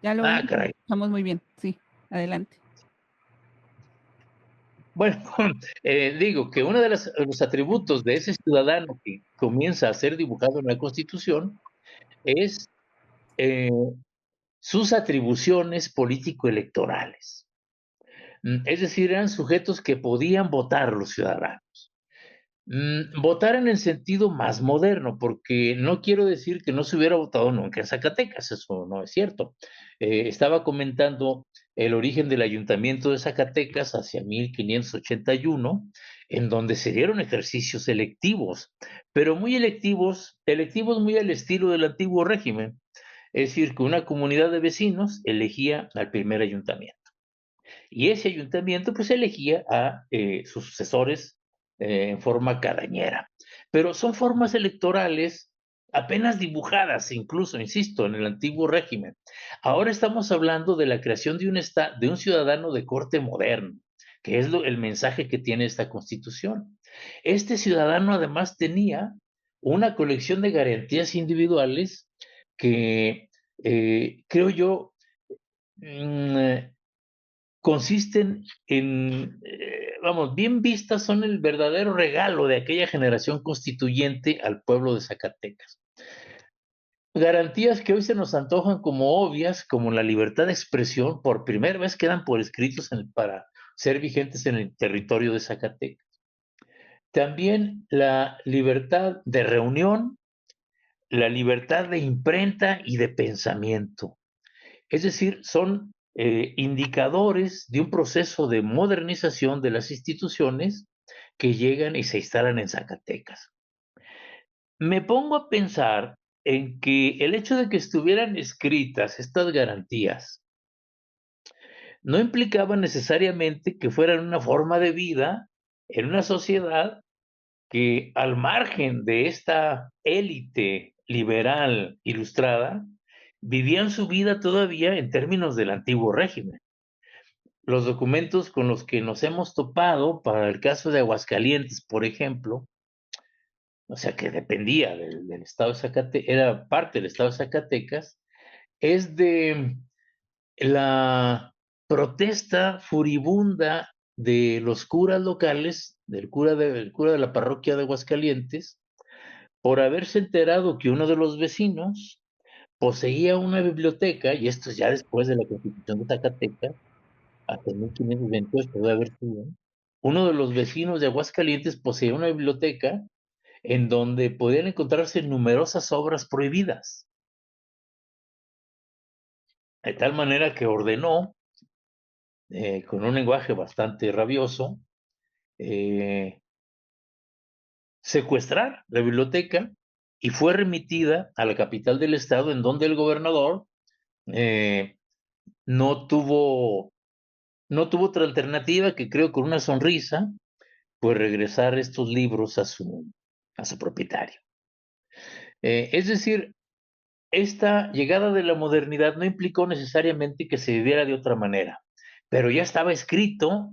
Ya lo Caray. escuchamos muy bien. Sí, adelante. Bueno, digo que uno de los atributos de ese ciudadano que comienza a ser dibujado en la Constitución es sus atribuciones político-electorales. Es decir, eran sujetos que podían votar los ciudadanos. Votar en el sentido más moderno, porque no quiero decir que no se hubiera votado nunca en Zacatecas, eso no es cierto. Estaba comentando el origen del Ayuntamiento de Zacatecas hacia 1581, en donde se dieron ejercicios electivos, pero muy electivos muy al estilo del antiguo régimen. Es decir, que una comunidad de vecinos elegía al primer ayuntamiento. Y ese ayuntamiento pues elegía a sus sucesores en forma cadañera. Pero son formas electorales apenas dibujadas, incluso, insisto, en el antiguo régimen. Ahora estamos hablando de la creación de un ciudadano de corte moderno, que es el mensaje que tiene esta constitución. Este ciudadano además tenía una colección de garantías individuales que creo yo consisten en, vamos, bien vistas, son el verdadero regalo de aquella generación constituyente al pueblo de Zacatecas. Garantías que hoy se nos antojan como obvias, como la libertad de expresión, por primera vez quedan por escritos para ser vigentes en el territorio de Zacatecas. También la libertad de reunión, la libertad de imprenta y de pensamiento. Es decir, son indicadores de un proceso de modernización de las instituciones que llegan y se instalan en Zacatecas. Me pongo a pensar en que el hecho de que estuvieran escritas estas garantías no implicaba necesariamente que fueran una forma de vida en una sociedad que, al margen de esta élite liberal ilustrada, vivían su vida todavía en términos del antiguo régimen. Los documentos con los que nos hemos topado para el caso de Aguascalientes, por ejemplo, o sea, que dependía del estado de Zacatecas, era parte del estado de Zacatecas, es de la protesta furibunda de los curas locales, del cura de la parroquia de Aguascalientes, por haberse enterado que uno de los vecinos poseía una biblioteca, y esto es ya después de la Constitución de Zacatecas, hasta 1528 debe haber sido, uno de los vecinos de Aguascalientes poseía una biblioteca en donde podían encontrarse numerosas obras prohibidas. De tal manera que ordenó, con un lenguaje bastante rabioso, secuestrar la biblioteca y fue remitida a la capital del estado, en donde el gobernador no tuvo otra alternativa que, creo, con una sonrisa, pues regresar estos libros a su propietario. Es decir, esta llegada de la modernidad no implicó necesariamente que se viviera de otra manera, pero ya estaba escrito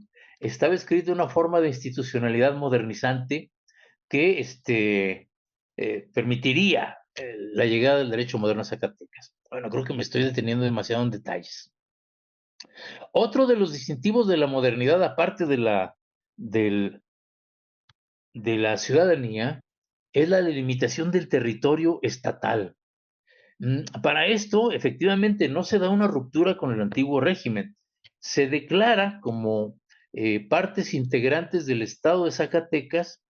una forma de institucionalidad modernizante que permitiría la llegada del derecho moderno a Zacatecas. Bueno, creo que me estoy deteniendo demasiado en detalles. Otro de los distintivos de la modernidad, aparte de la ciudadanía, es la delimitación del territorio estatal. Para esto, efectivamente, no se da una ruptura con el antiguo régimen. Se declara como partes integrantes del estado de Zacatecas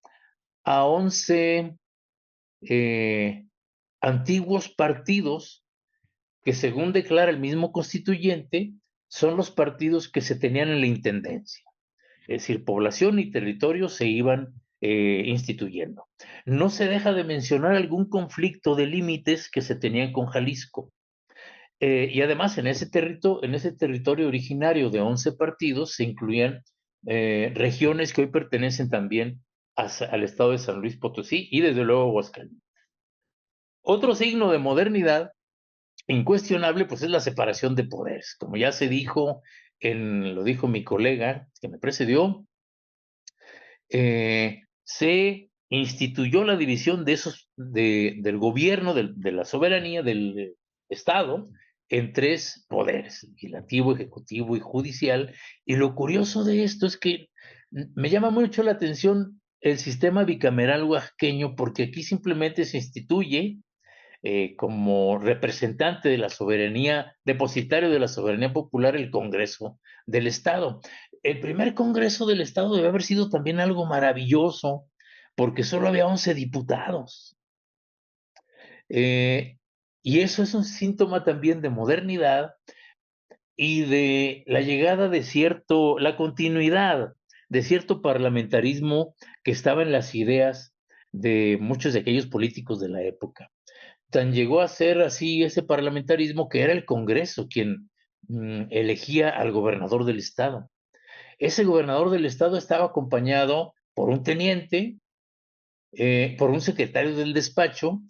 a 11 antiguos partidos que, según declara el mismo constituyente, son los partidos que se tenían en la intendencia. Es decir, población y territorio se iban instituyendo. No se deja de mencionar algún conflicto de límites que se tenían con Jalisco. Y además, en ese territorio originario de 11 partidos se incluían regiones que hoy pertenecen también al estado de San Luis Potosí y, desde luego, Aguascalientes. Otro signo de modernidad incuestionable, pues, es la separación de poderes. Como ya se dijo, lo dijo mi colega que me precedió, se instituyó la división del gobierno, de la soberanía del Estado, en 3 poderes: legislativo, ejecutivo y judicial. Y lo curioso de esto es que me llama mucho la atención el sistema bicameral oaxaqueño, porque aquí simplemente se instituye como representante de la soberanía, depositario de la soberanía popular, el Congreso del Estado. El primer Congreso del Estado debe haber sido también algo maravilloso, porque solo había 11 diputados. Y eso es un síntoma también de modernidad, y de la llegada de la continuidad de cierto parlamentarismo que estaba en las ideas de muchos de aquellos políticos de la época. Tan llegó a ser así ese parlamentarismo que era el Congreso quien elegía al gobernador del estado. Ese gobernador del estado estaba acompañado por un teniente, por un secretario del despacho,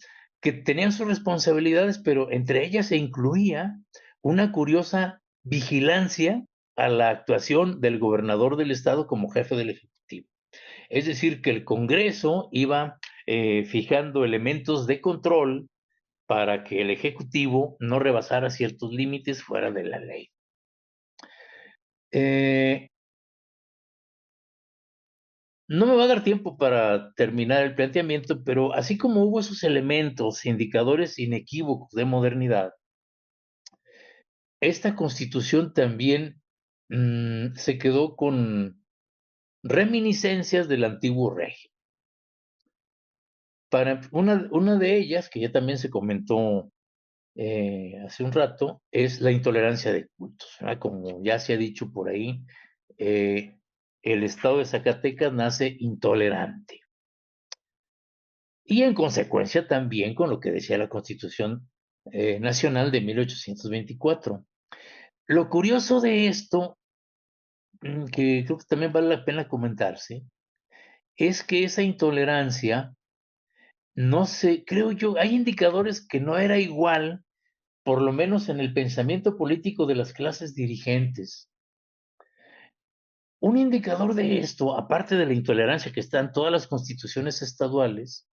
que tenían sus responsabilidades, pero entre ellas se incluía una curiosa vigilancia a la actuación del gobernador del estado como jefe del Ejecutivo. Es decir, que el Congreso iba fijando elementos de control para que el Ejecutivo no rebasara ciertos límites fuera de la ley. No me va a dar tiempo para terminar el planteamiento, pero así como hubo esos elementos, indicadores inequívocos de modernidad, esta Constitución también se quedó con reminiscencias del antiguo régimen. Para una de ellas, que ya también se comentó hace un rato, es la intolerancia de cultos, ¿verdad? Como ya se ha dicho por ahí, el estado de Zacatecas nace intolerante. Y en consecuencia también con lo que decía la Constitución Nacional de 1824. Lo curioso de esto, que creo que también vale la pena comentarse, es que esa intolerancia, no sé, creo yo, hay indicadores que no era igual, por lo menos en el pensamiento político de las clases dirigentes. Un indicador de esto, aparte de la intolerancia que está en todas las constituciones estaduales,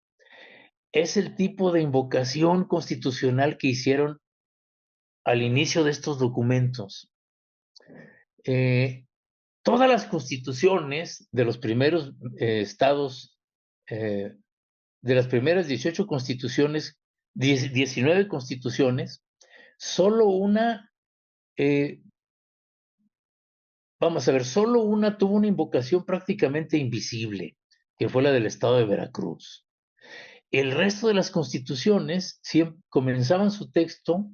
es el tipo de invocación constitucional que hicieron al inicio de estos documentos. Todas las constituciones de los primeros estados, de las primeras 18 constituciones, 19 constituciones, solo una, vamos a ver, solo una tuvo una invocación prácticamente invisible, que fue la del estado de Veracruz. El resto de las constituciones comenzaban su texto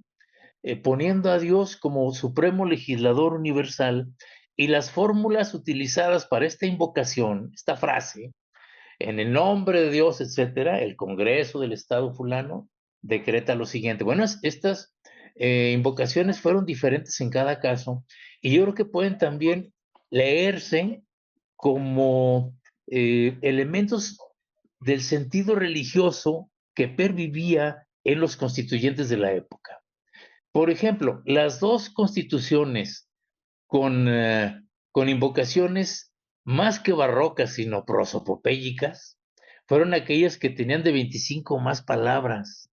poniendo a Dios como supremo legislador universal, y las fórmulas utilizadas para esta invocación, esta frase, en el nombre de Dios, etcétera, el Congreso del Estado fulano decreta lo siguiente. Bueno, estas invocaciones fueron diferentes en cada caso, y yo creo que pueden también leerse como elementos del sentido religioso que pervivía en los constituyentes de la época. Por ejemplo, las dos constituciones con invocaciones más que barrocas, sino prosopopéyicas, fueron aquellas que tenían de 25 o más palabras.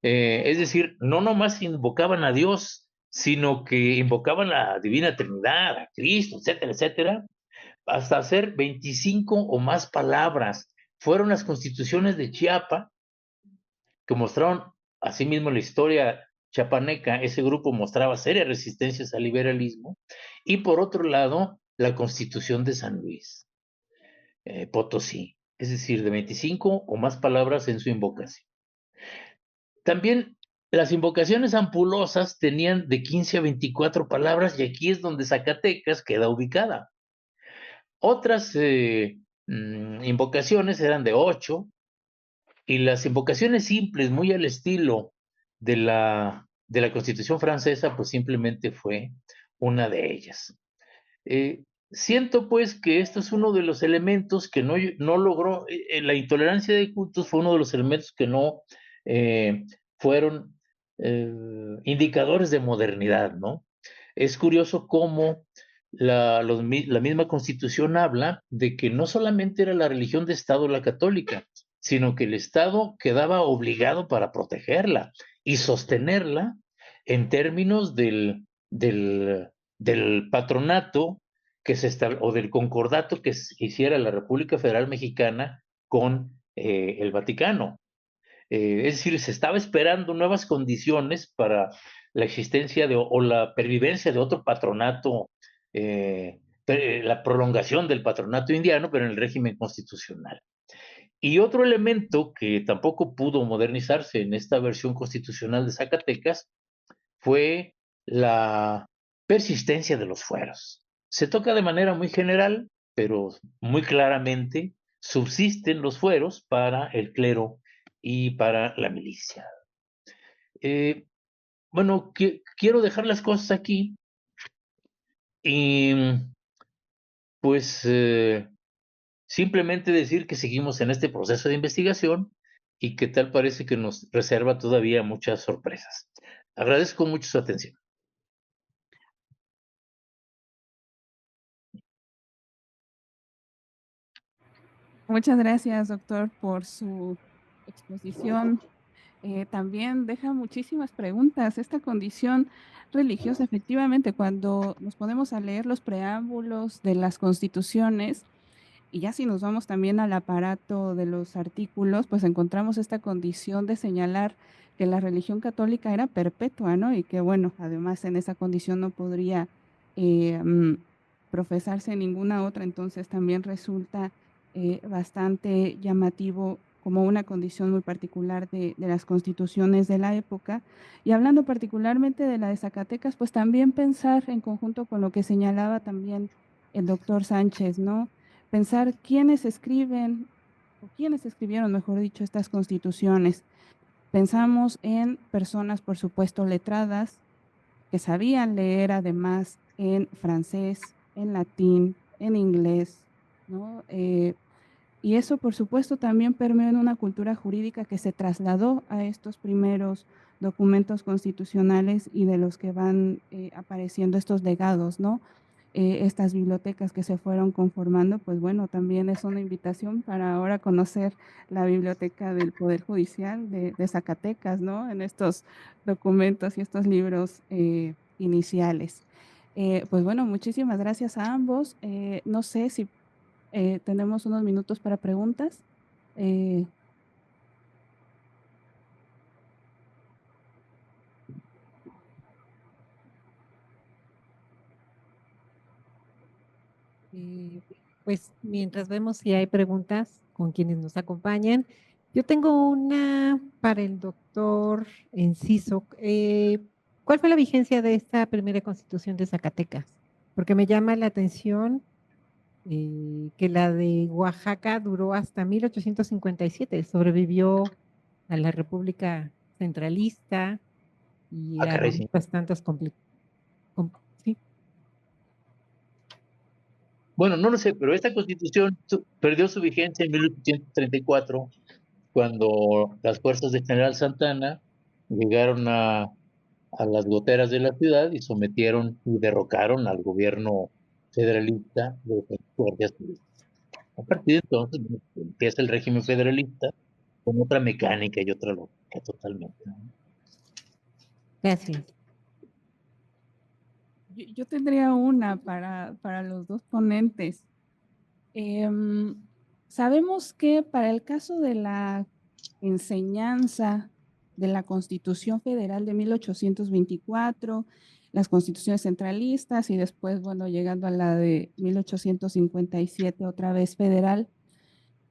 Es decir, no nomás invocaban a Dios, sino que invocaban a la Divina Trinidad, a Cristo, etcétera, etcétera, hasta hacer 25 o más palabras. Fueron las constituciones de Chiapas que mostraron asimismo la historia chapaneca. Ese grupo mostraba serias resistencias al liberalismo, y por otro lado, la Constitución de San Luis Potosí, es decir, de 25 o más palabras en su invocación. También las invocaciones ampulosas tenían de 15 a 24 palabras, y aquí es donde Zacatecas queda ubicada. Otras invocaciones eran de 8, y las invocaciones simples, muy al estilo de la Constitución francesa, pues simplemente fue una de ellas. Siento pues que esto es uno de los elementos que no logró, la intolerancia de cultos fue uno de los elementos que no fueron indicadores de modernidad, ¿no? Es curioso cómo la misma Constitución habla de que no solamente era la religión de Estado la católica, sino que el Estado quedaba obligado para protegerla y sostenerla en términos del patronato o del concordato que hiciera la República Federal Mexicana con el Vaticano. Es decir, se estaba esperando nuevas condiciones para la existencia o la pervivencia de otro patronato, la prolongación del patronato indiano, pero en el régimen constitucional. Y otro elemento que tampoco pudo modernizarse en esta versión constitucional de Zacatecas fue la persistencia de los fueros. Se toca de manera muy general, pero muy claramente subsisten los fueros para el clero y para la milicia. Bueno, quiero dejar las cosas aquí y pues simplemente decir que seguimos en este proceso de investigación y que tal parece que nos reserva todavía muchas sorpresas. Agradezco mucho su atención. Muchas gracias, doctor, por su exposición. También deja muchísimas preguntas. Esta condición religiosa, efectivamente, cuando nos ponemos a leer los preámbulos de las constituciones, y ya si nos vamos también al aparato de los artículos, pues encontramos esta condición de señalar que la religión católica era perpetua, ¿no? Y que, bueno, además en esa condición no podría profesarse ninguna otra, entonces también resulta bastante llamativo como una condición muy particular de las constituciones de la época. Y hablando particularmente de la de Zacatecas, pues también pensar en conjunto con lo que señalaba también el doctor Sánchez, ¿no? Pensar quiénes escriben, o quiénes escribieron, mejor dicho, estas constituciones. Pensamos en personas, por supuesto, letradas, que sabían leer además en francés, en latín, en inglés, ¿no? Y eso, por supuesto, también permeó en una cultura jurídica que se trasladó a estos primeros documentos constitucionales y de los que van apareciendo estos legados, ¿no? Estas bibliotecas que se fueron conformando, pues bueno, también es una invitación para ahora conocer la biblioteca del Poder Judicial de Zacatecas, ¿no? En estos documentos y estos libros iniciales. Pues bueno, muchísimas gracias a ambos. No sé si tenemos unos minutos para preguntas. Pues mientras vemos si hay preguntas con quienes nos acompañan, yo tengo una para el doctor Enciso. ¿Cuál fue la vigencia de esta primera constitución de Zacatecas? Porque me llama la atención que la de Oaxaca duró hasta 1857, sobrevivió a la República Centralista y a Caray, sí. bastantes sí. Bueno, no lo sé, pero esta constitución perdió su vigencia en 1834, cuando las fuerzas de General Santana llegaron a las goteras de la ciudad y sometieron y derrocaron al gobierno federalista de Guardias Civiles. A partir de entonces empieza el régimen federalista con otra mecánica y otra lógica totalmente, ¿no? Gracias. Yo tendría una para los dos ponentes. Sabemos que para el caso de la enseñanza de la Constitución Federal de 1824, las constituciones centralistas y después, bueno, llegando a la de 1857, otra vez federal,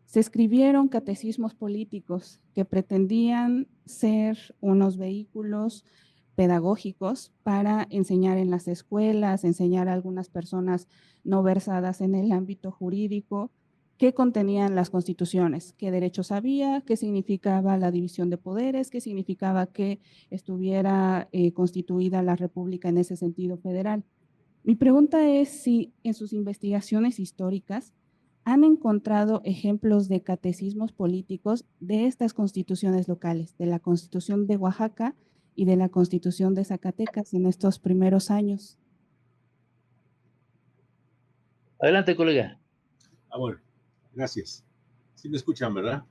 se escribieron catecismos políticos que pretendían ser unos vehículos pedagógicos para enseñar en las escuelas, enseñar a algunas personas no versadas en el ámbito jurídico qué contenían las constituciones, qué derechos había, qué significaba la división de poderes, qué significaba que estuviera constituida la República en ese sentido federal. Mi pregunta es si en sus investigaciones históricas han encontrado ejemplos de catecismos políticos de estas constituciones locales, de la Constitución de Oaxaca y de la Constitución de Zacatecas en estos primeros años. Adelante, colega. Bueno, gracias. Sí me escuchan, ¿verdad?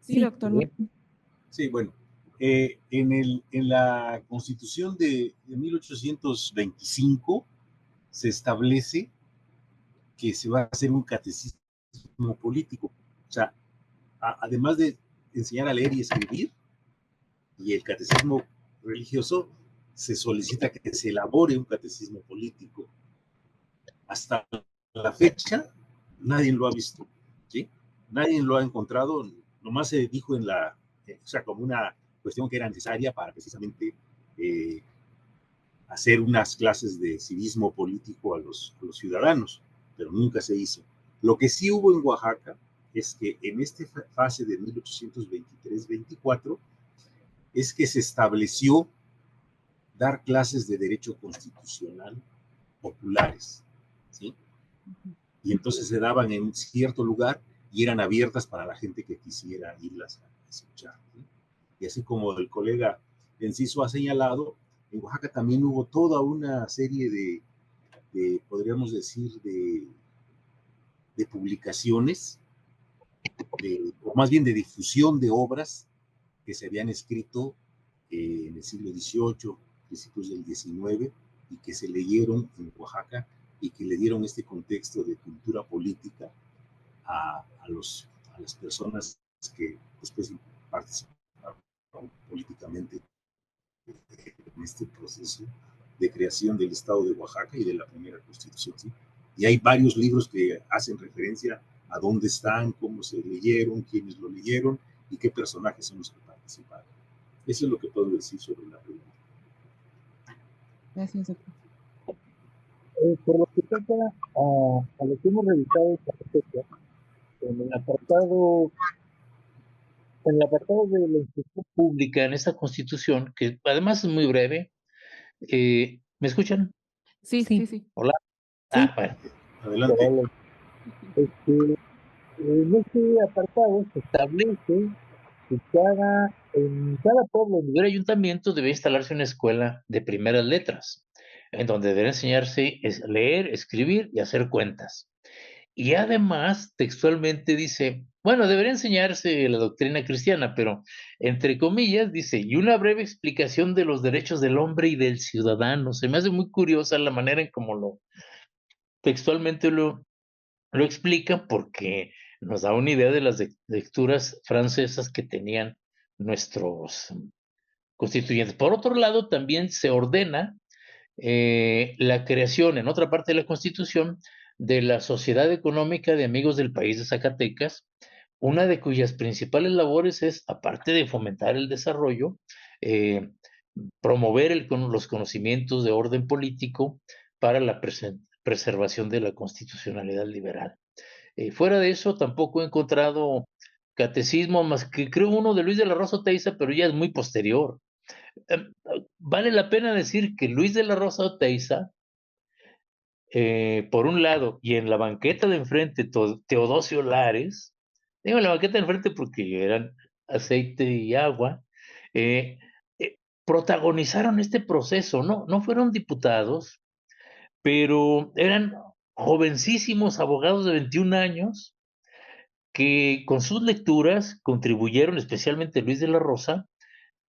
Sí, doctor. Sí, bueno. En la Constitución de 1825 se establece que se va a hacer un catecismo político. O sea, además de enseñar a leer y escribir, y el catecismo religioso, se solicita que se elabore un catecismo político. Hasta la fecha, nadie lo ha visto, ¿sí? Nadie lo ha encontrado, nomás se dijo o sea, como una cuestión que era necesaria para precisamente hacer unas clases de civismo político a los ciudadanos, pero nunca se hizo. Lo que sí hubo en Oaxaca es que en esta fase de 1823-24 es que se estableció dar clases de derecho constitucional populares, ¿sí? Y entonces se daban en un cierto lugar y eran abiertas para la gente que quisiera irlas a escuchar, ¿sí? Y así como el colega Enciso ha señalado, en Oaxaca también hubo toda una serie de podríamos decir, de publicaciones, o más bien de difusión de obras que se habían escrito en el siglo XVIII, principios del XIX, y que se leyeron en Oaxaca y que le dieron este contexto de cultura política a las personas que después participaron políticamente en este proceso de creación del Estado de Oaxaca y de la primera Constitución, ¿sí? Y hay varios libros que hacen referencia a dónde están, cómo se leyeron, quiénes lo leyeron y qué personajes son los que participaron. Eso es lo que puedo decir sobre la pregunta. Gracias, doctor. Por lo que toca a lo que hemos revisado esta receta, en el apartado de la instrucción pública en esta Constitución, que además es muy breve, ¿me escuchan? Sí, Sí. sí, sí. Hola. Sí. Bueno. Adelante. En este apartado se establece que en cada pueblo, nivel ayuntamiento, debe instalarse una escuela de primeras letras, en donde debe enseñarse leer, escribir y hacer cuentas. Y además, textualmente dice, bueno, debería enseñarse la doctrina cristiana, pero entre comillas dice, y una breve explicación de los derechos del hombre y del ciudadano. Se me hace muy curiosa la manera en cómo textualmente lo explica, porque nos da una idea de las lecturas francesas que tenían nuestros constituyentes. Por otro lado, también se ordena la creación en otra parte de la Constitución de la Sociedad Económica de Amigos del País de Zacatecas, una de cuyas principales labores es, aparte de fomentar el desarrollo, eh, promover los conocimientos de orden político para la preservación de la constitucionalidad liberal. Fuera de eso, tampoco he encontrado catecismo, más que creo uno de Luis de la Rosa Oteiza, pero ya es muy posterior. Vale la pena decir que Luis de la Rosa Oteiza, por un lado, y en la banqueta de enfrente, Teodosio Lares, digo en la banqueta de enfrente porque eran aceite y agua, eh, protagonizaron este proceso, no fueron diputados, pero eran jovencísimos abogados de 21 años que con sus lecturas contribuyeron, especialmente Luis de la Rosa,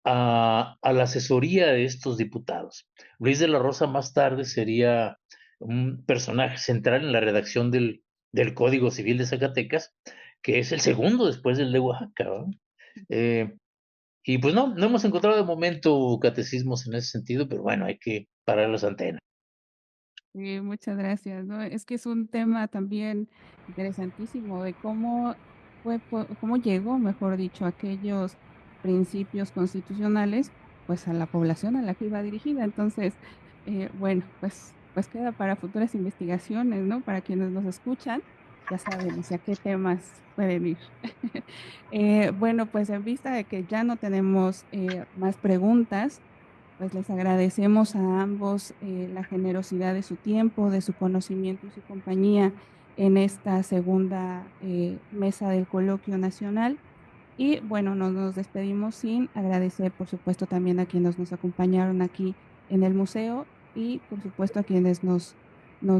a la asesoría de estos diputados. Luis de la Rosa más tarde sería un personaje central en la redacción del Código Civil de Zacatecas, que es el segundo después del de Oaxaca, ¿no? Y pues no hemos encontrado de momento catecismos en ese sentido, pero bueno, hay que parar las antenas. Sí, muchas gracias, ¿no? Es que es un tema también interesantísimo de cómo cómo llegó, mejor dicho, aquellos principios constitucionales, pues a la población a la que iba dirigida. Entonces, bueno, pues queda para futuras investigaciones, ¿no? Para quienes nos escuchan, ya saben hacia qué temas pueden ir. Bueno, pues en vista de que ya no tenemos más preguntas, pues les agradecemos a ambos la generosidad de su tiempo, de su conocimiento y su compañía en esta segunda mesa del Coloquio Nacional. Y bueno, nos despedimos sin agradecer, por supuesto, también a quienes nos acompañaron aquí en el museo y, por supuesto, a quienes nos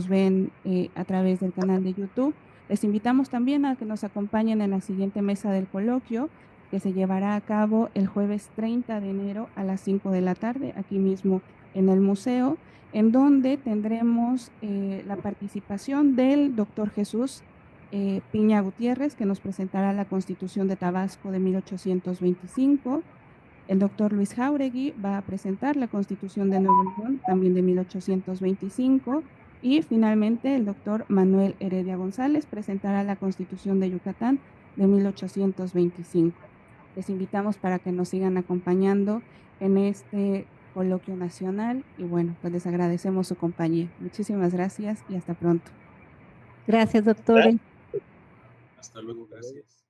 ven a través del canal de YouTube. Les invitamos también a que nos acompañen en la siguiente mesa del coloquio, que se llevará a cabo el jueves 30 de enero a las 5 de la tarde, aquí mismo en el museo, en donde tendremos la participación del doctor Jesús Piña Gutiérrez, que nos presentará la Constitución de Tabasco de 1825. El doctor Luis Jáuregui va a presentar la Constitución de Nuevo León, también de 1825. Y finalmente el doctor Manuel Heredia González presentará la Constitución de Yucatán de 1825. Les invitamos para que nos sigan acompañando en este coloquio nacional. Y bueno, pues les agradecemos su compañía. Muchísimas gracias y hasta pronto. Gracias, doctora. Hasta luego, gracias.